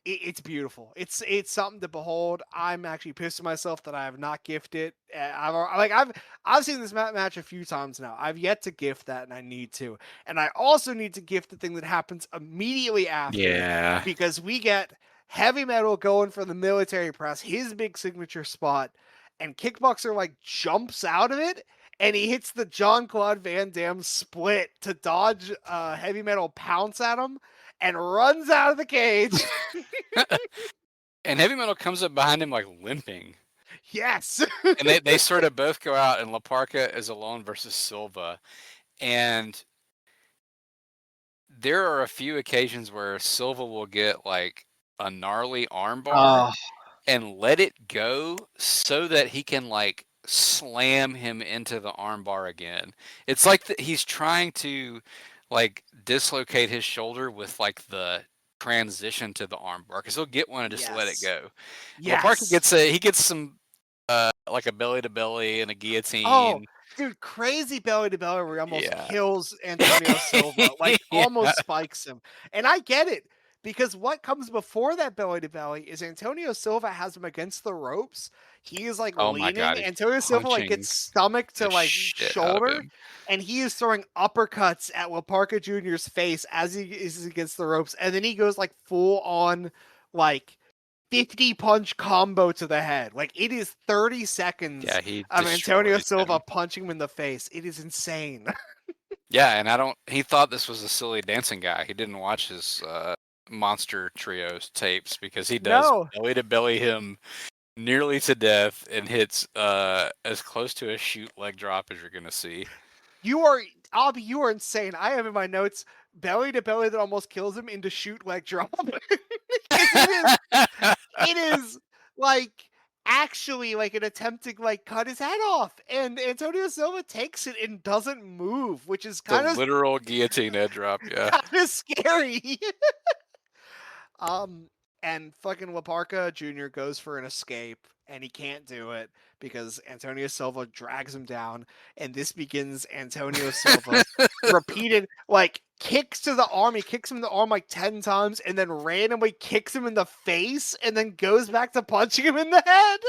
it's beautiful. It's something to behold. I'm actually pissed at myself that I have not gifted. I've seen this match a few times now. I've yet to gift that, and I need to. And I also need to gift the thing that happens immediately after,
Yeah.
because we get Heavy Metal going for the military press, his big signature spot, and Kickboxer like jumps out of it. And he hits the Jean-Claude Van Damme split to dodge Heavy Metal pounce at him and runs out of the cage.
And Heavy Metal comes up behind him like limping.
Yes.
And they sort of both go out, and La Parka is alone versus Silva. And there are a few occasions where Silva will get like a gnarly armbar and let it go so that he can like slam him into the armbar again. It's like he's trying to like dislocate his shoulder with like the transition to the armbar, because he'll get one and just let it go.
Yes.
Laparca gets some like a belly to belly and a guillotine.
Oh, dude, crazy belly to belly where he almost kills Antonio Silva, like almost spikes him. And I get it, because what comes before that belly to belly is Antonio Silva has him against the ropes. He is like
Oh
leaning.
my God,
Antonio Silva like gets stomach to like shoulder, and he is throwing uppercuts at Laparca Jr.'s face as he is against the ropes, and then he goes like full on like 50 punch combo to the head. Like, it is 30 seconds of Antonio Silva punching him in the face. It is insane.
Yeah, and he thought this was a silly dancing guy. He didn't watch his Monster Trios tapes, because he does belly to belly him nearly to death and hits as close to a shoot leg drop as you're gonna see.
Aubie, you are insane. I have in my notes belly to belly that almost kills him into shoot leg drop. It is like actually like an attempt to like cut his head off, and Antonio Silva takes it and doesn't move, which is kind of
literal guillotine head drop. Yeah,
kind of scary. And fucking Laparca Jr. goes for an escape, and he can't do it because Antonio Silva drags him down, and this begins Antonio Silva repeated like kicks to the arm. He kicks him in the arm like 10 times, and then randomly kicks him in the face, and then goes back to punching him in the head.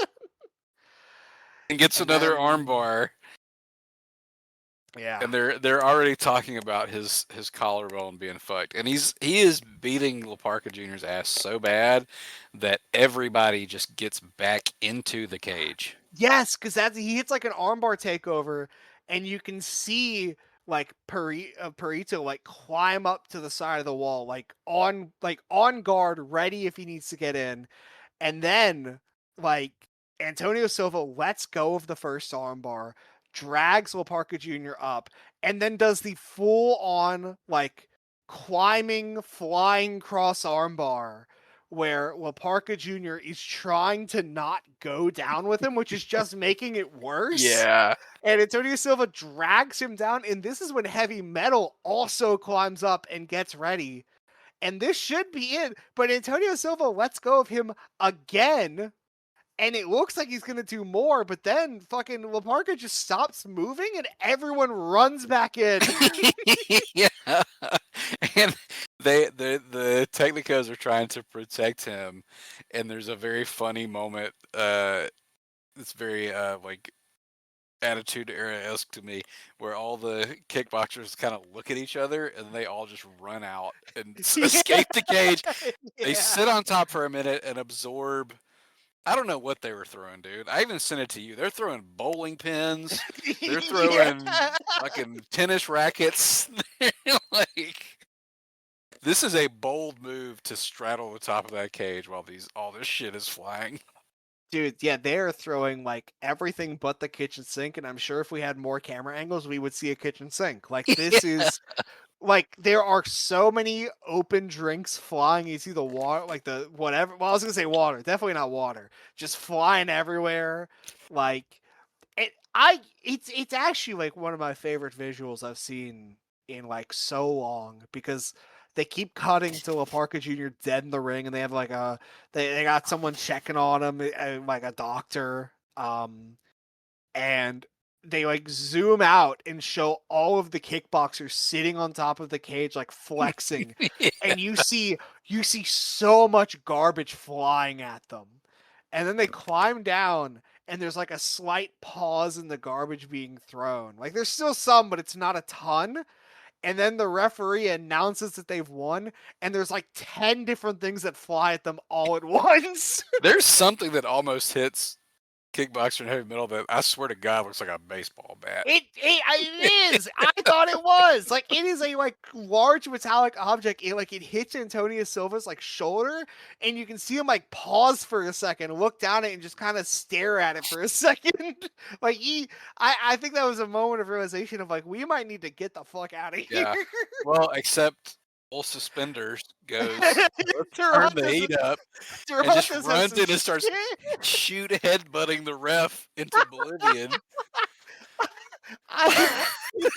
And gets another armbar.
Yeah.
And they're already talking about his collarbone being fucked. And he is beating Laparca Jr.'s ass so bad that everybody just gets back into the cage.
Yes, because he hits like an armbar takeover, and you can see like Perrito like climb up to the side of the wall, like on guard, ready if he needs to get in. And then like Antonio Silva lets go of the first armbar, drags Laparca Jr. up, and then does the full on like climbing, flying cross armbar where Laparca Jr. is trying to not go down with him, which is just making it worse.
Yeah.
And Antonio Silva drags him down, and this is when Heavy Metal also climbs up and gets ready. And this should be it, but Antonio Silva lets go of him again, and it looks like he's going to do more, but then fucking Laparca just stops moving, and everyone runs back in.
Yeah. And the Technicos are trying to protect him, and there's a very funny moment. It's very like Attitude Era-esque to me, where all the kickboxers kind of look at each other and they all just run out and escape the cage. They sit on top for a minute and absorb. I don't know what they were throwing, dude. I even sent it to you. They're throwing bowling pins. They're throwing fucking tennis rackets. Like, this is a bold move to straddle the top of that cage while all this shit is flying.
Dude, yeah, they're throwing like everything but the kitchen sink, and I'm sure if we had more camera angles, we would see a kitchen sink. Like, this is like, there are so many open drinks flying. You see the water, like the whatever. Well, I was gonna say water, definitely not water, just flying everywhere. Like, It's actually like one of my favorite visuals I've seen in like so long because they keep cutting to Parka Jr. dead in the ring, and they have like they got someone checking on him, like a doctor, and they like zoom out and show all of the kickboxers sitting on top of the cage like flexing,
Yeah.
and you see so much garbage flying at them, and then they climb down and there's like a slight pause in the garbage being thrown. Like there's still some, but it's not a ton. And then the referee announces that they've won, and there's like 10 different things that fly at them all at once.
There's something that almost hits Kickboxer and heavy metal that I swear to God looks like a baseball bat.
It is. I thought it was. Like it is a like large metallic object. It hits Antonio Silva's like shoulder, and you can see him like pause for a second, look down at it, and just kind of stare at it for a second. Like I think that was a moment of realization of like we might need to get the fuck out of here.
Yeah. Well, except old Suspenders goes, let's turn the heat up, and just
Toronto's has
runs
some
in and starts
shit.
shoot headbutting the ref into oblivion.
It's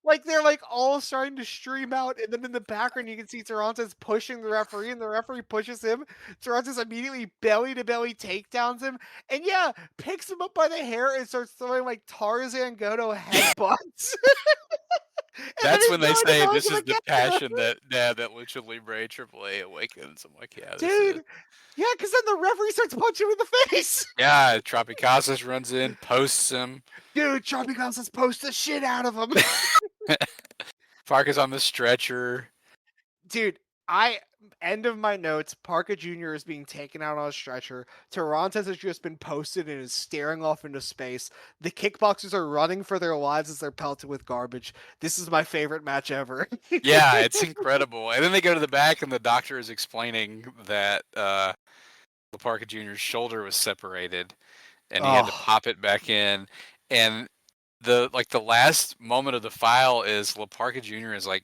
like they're like all starting to stream out, and then in the background you can see Toronto's pushing the referee, and the referee pushes him. Toronto's immediately belly to belly takedowns him, and yeah, picks him up by the hair and starts throwing like Tarzan Goto headbutts.
That's when they say this is the passion that Lucha Libre AAA awakens. I'm like, yeah, this is.
Dude, yeah, because then the referee starts punching him in the face.
Yeah, Tropicazas runs in, posts him.
Dude, Tropicazas posts the shit out of him.
Parker's on the stretcher.
Dude, end of my notes. Parka Jr. is being taken out on a stretcher. Toronto's has just been posted and is staring off into space. The kickboxers are running for their lives as they're pelted with garbage. This is my favorite match ever.
Yeah, it's incredible. And then they go to the back, and the doctor is explaining that Parker Jr.'s shoulder was separated, and he had to pop it back in. And the last moment of the file is Parker Jr. is like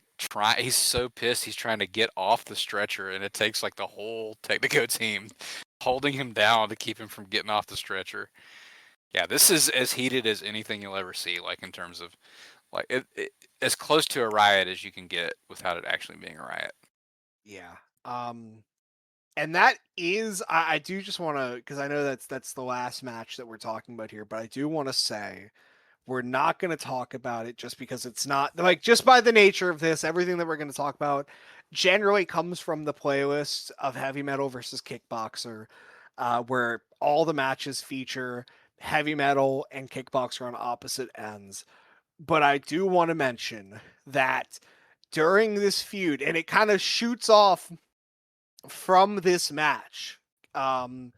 he's so pissed he's trying to get off the stretcher, and it takes like the whole Technico team holding him down to keep him from getting off the stretcher. Yeah, this is as heated as anything you'll ever see, like in terms of like it as close to a riot as you can get without it actually being a riot.
Yeah. And that is, I do just want to, because I know that's the last match that we're talking about here, but I do want to say we're not going to talk about it just because it's not like just by the nature of this. Everything that we're going to talk about generally comes from the playlist of Heavy Metal versus Kickboxer, where all the matches feature Heavy Metal and Kickboxer on opposite ends. But I do want to mention that during this feud, and it kind of shoots off from this match. And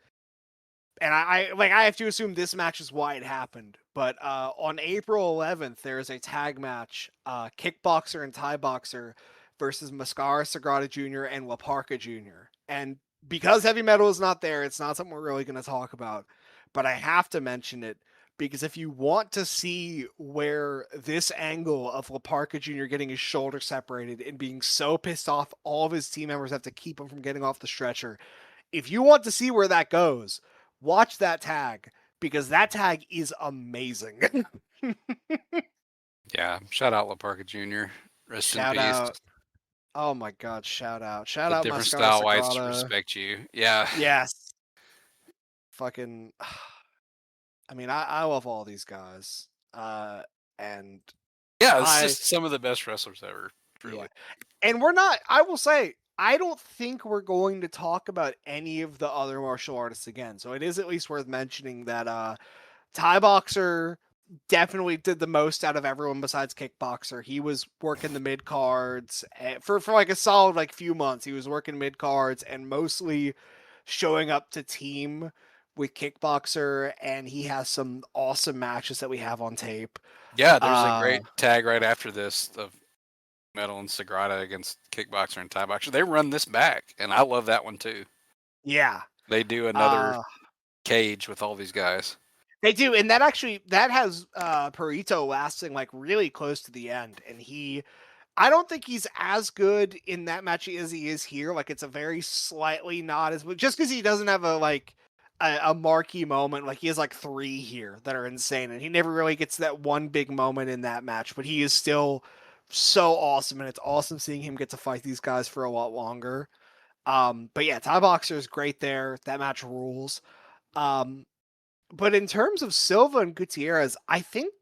I have to assume this match is why it happened. But on April 11th, there is a tag match, Kickboxer and Thai Boxer versus Mascara, Sagrada Jr. and La Parka Jr. And because Heavy Metal is not there, it's not something we're really going to talk about. But I have to mention it because if you want to see where this angle of La Parka Jr. getting his shoulder separated and being so pissed off all of his team members have to keep him from getting off the stretcher, if you want to see where that goes, watch that tag because that tag is amazing.
Yeah, shout out La Parka Jr. Rest
Shout
in peace.
out. Oh my God, shout out. Shout
The
out
different
Mascara
style whites
Sagrada.
respect you. Yeah.
Yes. Fucking I mean, I love all these guys. And
yeah, it's just some of the best wrestlers ever, truly.
Yeah. And we're not, I will say, I don't think we're going to talk about any of the other martial artists again. So it is at least worth mentioning that Thai Boxer definitely did the most out of everyone besides Kickboxer. He was working the mid cards for like a solid like few months. He was working mid cards and mostly showing up to team with Kickboxer, and he has some awesome matches that we have on tape.
Yeah, there's a great tag right after this of Metal and Sagrada against Kickboxer and Thai Boxer. They run this back, and I love that one too.
Yeah.
They do another cage with all these guys.
They do, and that has Perrito lasting like really close to the end, and I don't think he's as good in that match as he is here. Like it's a very slightly not as just because he doesn't have a like a marquee moment. Like he has like 3 here that are insane, and he never really gets that one big moment in that match, but he is still so awesome, and it's awesome seeing him get to fight these guys for a lot longer. But yeah, Thai Boxer is great there. That match rules. Um, but in terms of Silva and Gutierrez, I think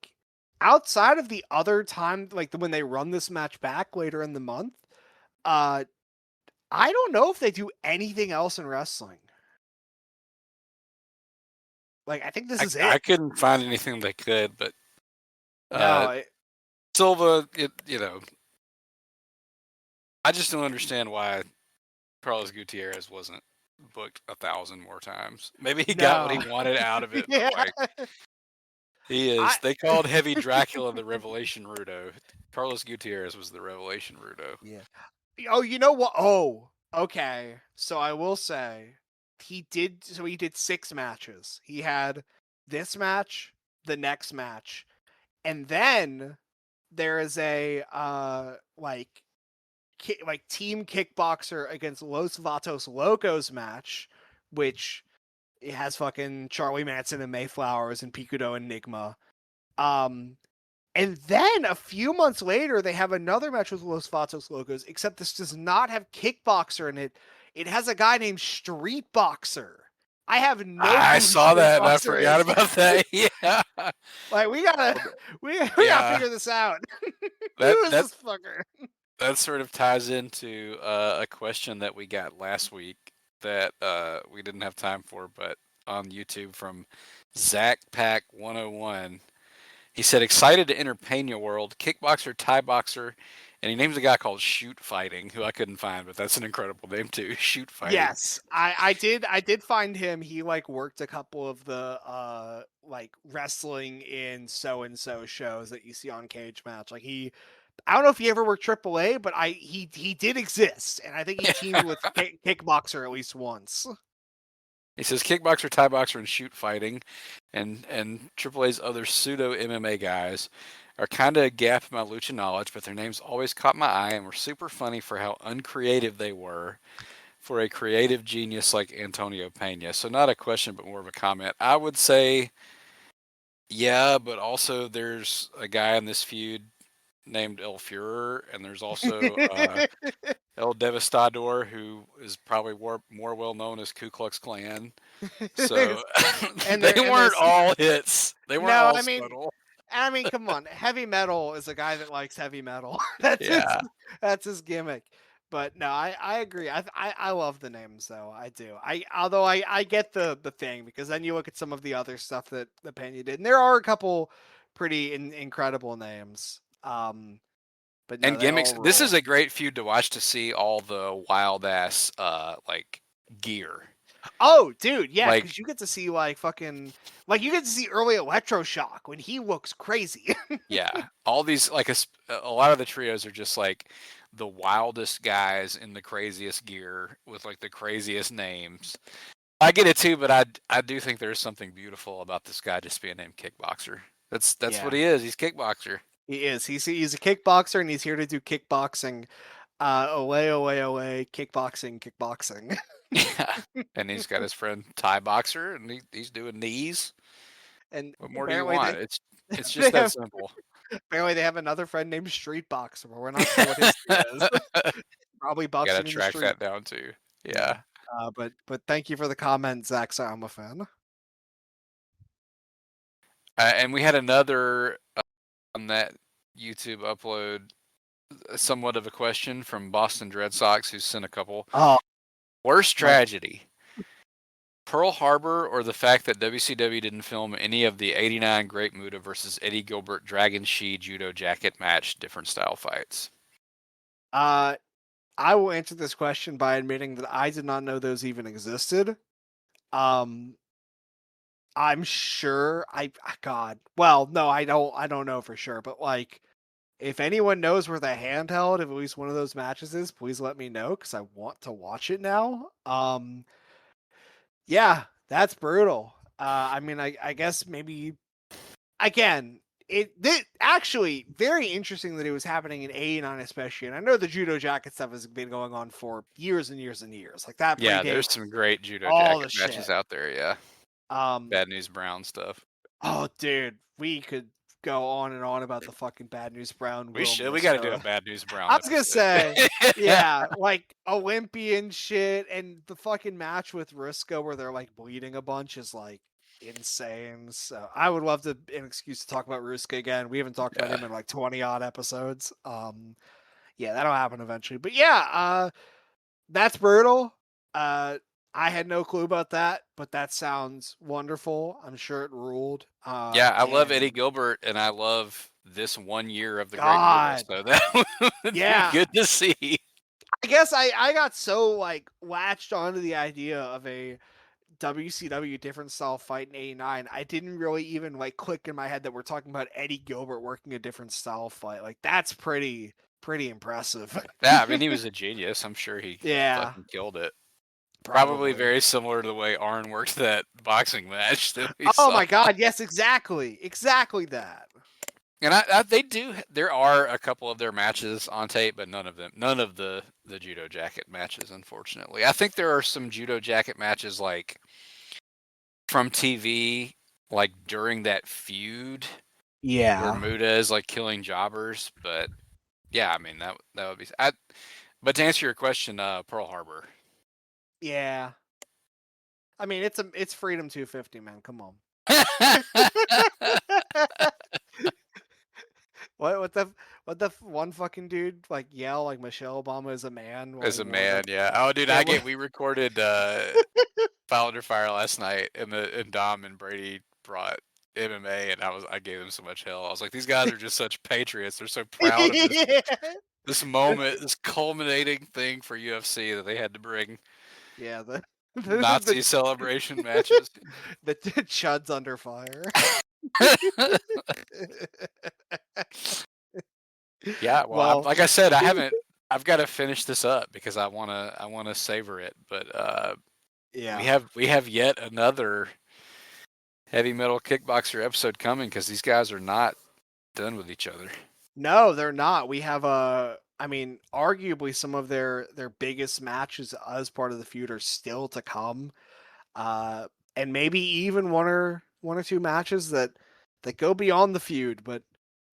outside of the other time, like when they run this match back later in the month, uh, I don't know if they do anything else in wrestling. Like, I think this is
I
it.
couldn't find anything they could, but
No,
Silva, I just don't understand why Carlos Gutierrez wasn't booked 1,000 more times. Maybe he got what he
no.
wanted out of it, but
Yeah.
like he is.
I
They called Heavy Dracula the Revelation Rudo. Carlos Gutierrez was the Revelation Rudo.
yeah. Oh, you know what? Oh, okay. So I will say he did 6 matches. He had this match, the next match, and then there is a like team kickboxer against Los Vatos Locos match, which it has fucking Charlie Manson and Mayflowers and Picudo Enigma. Um, and then a few months later, they have another match with Los Vatos Locos, except this does not have Kickboxer in it. It has a guy named Street Boxer. I have no
I
clue who
saw
Street
that and I
Boxer
forgot
is.
about that. Yeah.
Like we gotta we gotta
Yeah.
figure this out. Who
That
is
that
this fucker?
that sort of ties into a question that we got last week that we didn't have time for, but on YouTube from Zach Pack 101. He said, excited to enter Pena World, kickboxer, Thai boxer, and he names a guy called Shoot Fighting, who I couldn't find, but that's an incredible name too. Shoot Fighting.
Yes, I did find him. He like worked a couple of the like wrestling in so and so shows that you see on Cage Match. Like I don't know if he ever worked AAA, but he did exist, and I think he teamed with Kickboxer at least once.
He says kickboxer, Thai boxer, and shoot fighting, and AAA's other pseudo MMA guys are kind of a gap in my lucha knowledge, but their names always caught my eye and were super funny for how uncreative they were for a creative genius like Antonio Pena. So not a question, but more of a comment. I would say, yeah, but also there's a guy in this feud named El Fuhrer, and there's also El Devastador, who is probably more well known as Ku Klux Klan. So
and
they weren't
there's
all hits. They weren't
no,
all subtle.
I mean, come on, heavy metal is a guy that likes heavy metal.
Yeah.
That's his gimmick. But no, I agree. I love the names though. I do. Although I get the thing, because then you look at some of the other stuff that the Pena did, and there are a couple pretty incredible names. But no,
And
they
gimmicks.
all
This is
rule.
a great feud to watch to see all the wild ass like gear.
Oh, dude, yeah,
Like
because you get to see like fucking like you get to see early Electroshock when he looks crazy.
yeah, all these like a lot of the trios are just like the wildest guys in the craziest gear with like the craziest names. I get it too, but I do think there's something beautiful about this guy just being named Kickboxer. That's what
Yeah,
he is. He's Kickboxer.
he is. He's a kickboxer and he's here to do kickboxing. Ole, ole, ole, kickboxing, kickboxing.
Yeah, and he's got his friend Thai Boxer, and he's doing knees.
And
What more do you
apparently
want? It's
they
just that
have
simple.
apparently they have another friend named Street Boxer, but we're not sure what his deal is. Probably
Gotta
boxing in the
track
street.
that down too.
Yeah.
Yeah.
But thank you for the comment, Zach. So I'm a fan.
And we had another on that YouTube upload, somewhat of a question from Boston Red Sox, who sent a couple.
Oh
Worst
my!
tragedy: Pearl Harbor, or the fact that WCW didn't film any of the '89 Great Muta versus Eddie Gilbert Dragon Shi judo jacket match, different style fights.
Uh, I will answer this question by admitting that I did not know those even existed. Um, I'm sure God. Well, no, I don't know for sure, but like if anyone knows where the handheld of at least one of those matches is, please let me know because I want to watch it now. Yeah, that's brutal. I mean, I guess maybe again, actually very interesting that it was happening in '89, especially. And I know the judo jacket stuff has been going on for years and years and years. Like that
Yeah, there's
predates
some great judo
all the
jacket
shit.
matches out there. Yeah,
Um,
Bad News Brown stuff.
oh, dude, we could go on and on about the fucking Bad News Brown
We
Will
should. We got to do a
Briscoe.
Bad News Brown
I was gonna
episode.
say, yeah, like Olympian shit, and the fucking match with Briscoe where they're like bleeding a bunch is like insane. So I would love to an excuse to talk about Ruska again. We haven't talked about
Yeah.
him in like 20 odd episodes. Yeah, that'll happen eventually. But yeah, that's brutal. I had no clue about that, but that sounds wonderful. I'm sure it ruled.
Yeah, I love Eddie
And
Gilbert, and I love this 1 year of the Great Muta.
God,
So that would be
yeah.
good to see.
I guess I got so like latched onto the idea of a WCW different style fight in '89. I didn't really even like click in my head that we're talking about Eddie Gilbert working a different style fight. Like that's pretty impressive.
Yeah, I mean he was a genius. I'm sure he
Yeah,
fucking killed it. Probably
probably.
very similar to the way Arn worked that boxing match that we
Oh
saw.
my god, yes, exactly. Exactly that.
And they do. There are a couple of their matches on tape, but none of the judo jacket matches, unfortunately. I think there are some judo jacket matches like from TV, like during that feud where
Yeah.
Muta is like killing jobbers. But yeah, I mean that would be. But to answer your question, Pearl Harbor.
Yeah. I mean, it's Freedom 250, man. Come on. What the one fucking dude like yell like Michelle Obama is a man while
As
he
a
wore the
man, yeah. Oh, dude,
yeah
we recorded File Under Fire last night, and Dom and Brady brought MMA, and I gave them so much hell. I was like, these guys are just such patriots. They're so proud of this moment, this culminating thing for UFC that they had to bring
yeah
Nazi celebration matches.
the Chud's under fire.
Yeah, well,
Well,
like I said, I haven't. I've got to finish this up because I wanna savor it. But
yeah.
we have yet another heavy metal kickboxer episode coming because these guys are not done with each other.
No, they're not. We have I mean, arguably some of their biggest matches as part of the feud are still to come. And maybe even one or two matches that go beyond the feud, but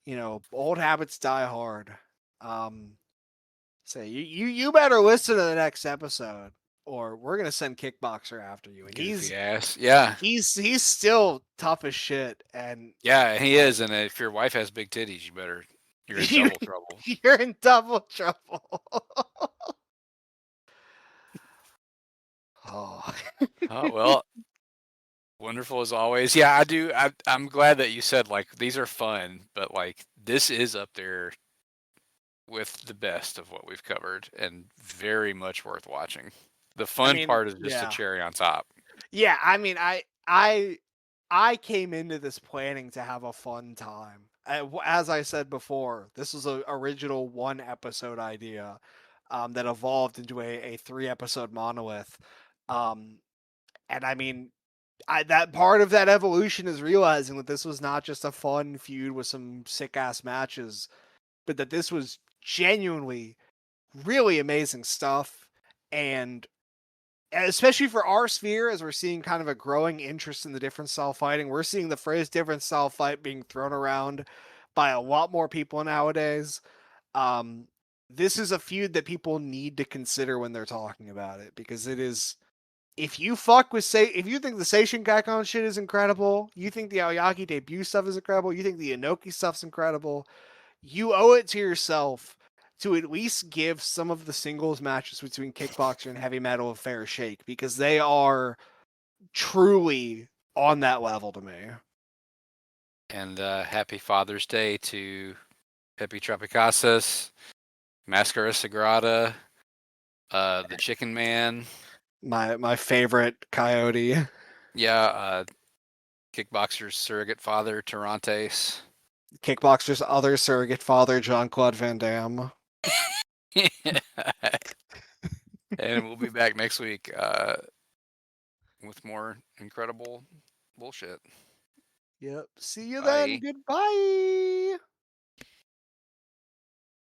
you know, old habits die hard. So you better listen to the next episode, or we're gonna send Kickboxer after you. And
Goofy ass. Yeah,
he's still tough as shit. And
yeah, he
like
is. And if your wife has big titties, you're in
you
double trouble.
you're in double trouble. Oh.
Oh well, wonderful as always. Yeah, I do. I'm glad that you said like these are fun, but like this is up there with the best of what we've covered and very much worth watching. The
I
fun
mean,
part is just a
yeah.
cherry on top.
Yeah, I mean, I came into this planning to have a fun time. As I said before, this was a original one episode idea that evolved into a 3 episode monolith. Um, and I mean, that part of that evolution is realizing that this was not just a fun feud with some sick ass matches, but that this was genuinely really amazing stuff. And especially for our sphere, as we're seeing kind of a growing interest in the different style fighting, we're seeing the phrase different style fight being thrown around by a lot more people nowadays. Um, this is a feud that people need to consider when they're talking about it, because it is, if you fuck with if you think the Seishin Kaikon shit is incredible, you think the Aoyagi debut stuff is incredible, you think the Inoki stuff's incredible, you owe it to yourself to at least give some of the singles matches between Kickboxer and Heavy Metal a fair shake, because they are truly on that level to me.
And happy Father's Day to Pepe Tropicasas, Mascara Sagrada, the Chicken Man.
My favorite coyote.
Yeah, Kickboxer's surrogate father, Tarantes.
Kickboxer's other surrogate father, Jean-Claude Van Damme.
And we'll be back next week with more incredible bullshit.
Yep. See you then.
Bye.
Goodbye.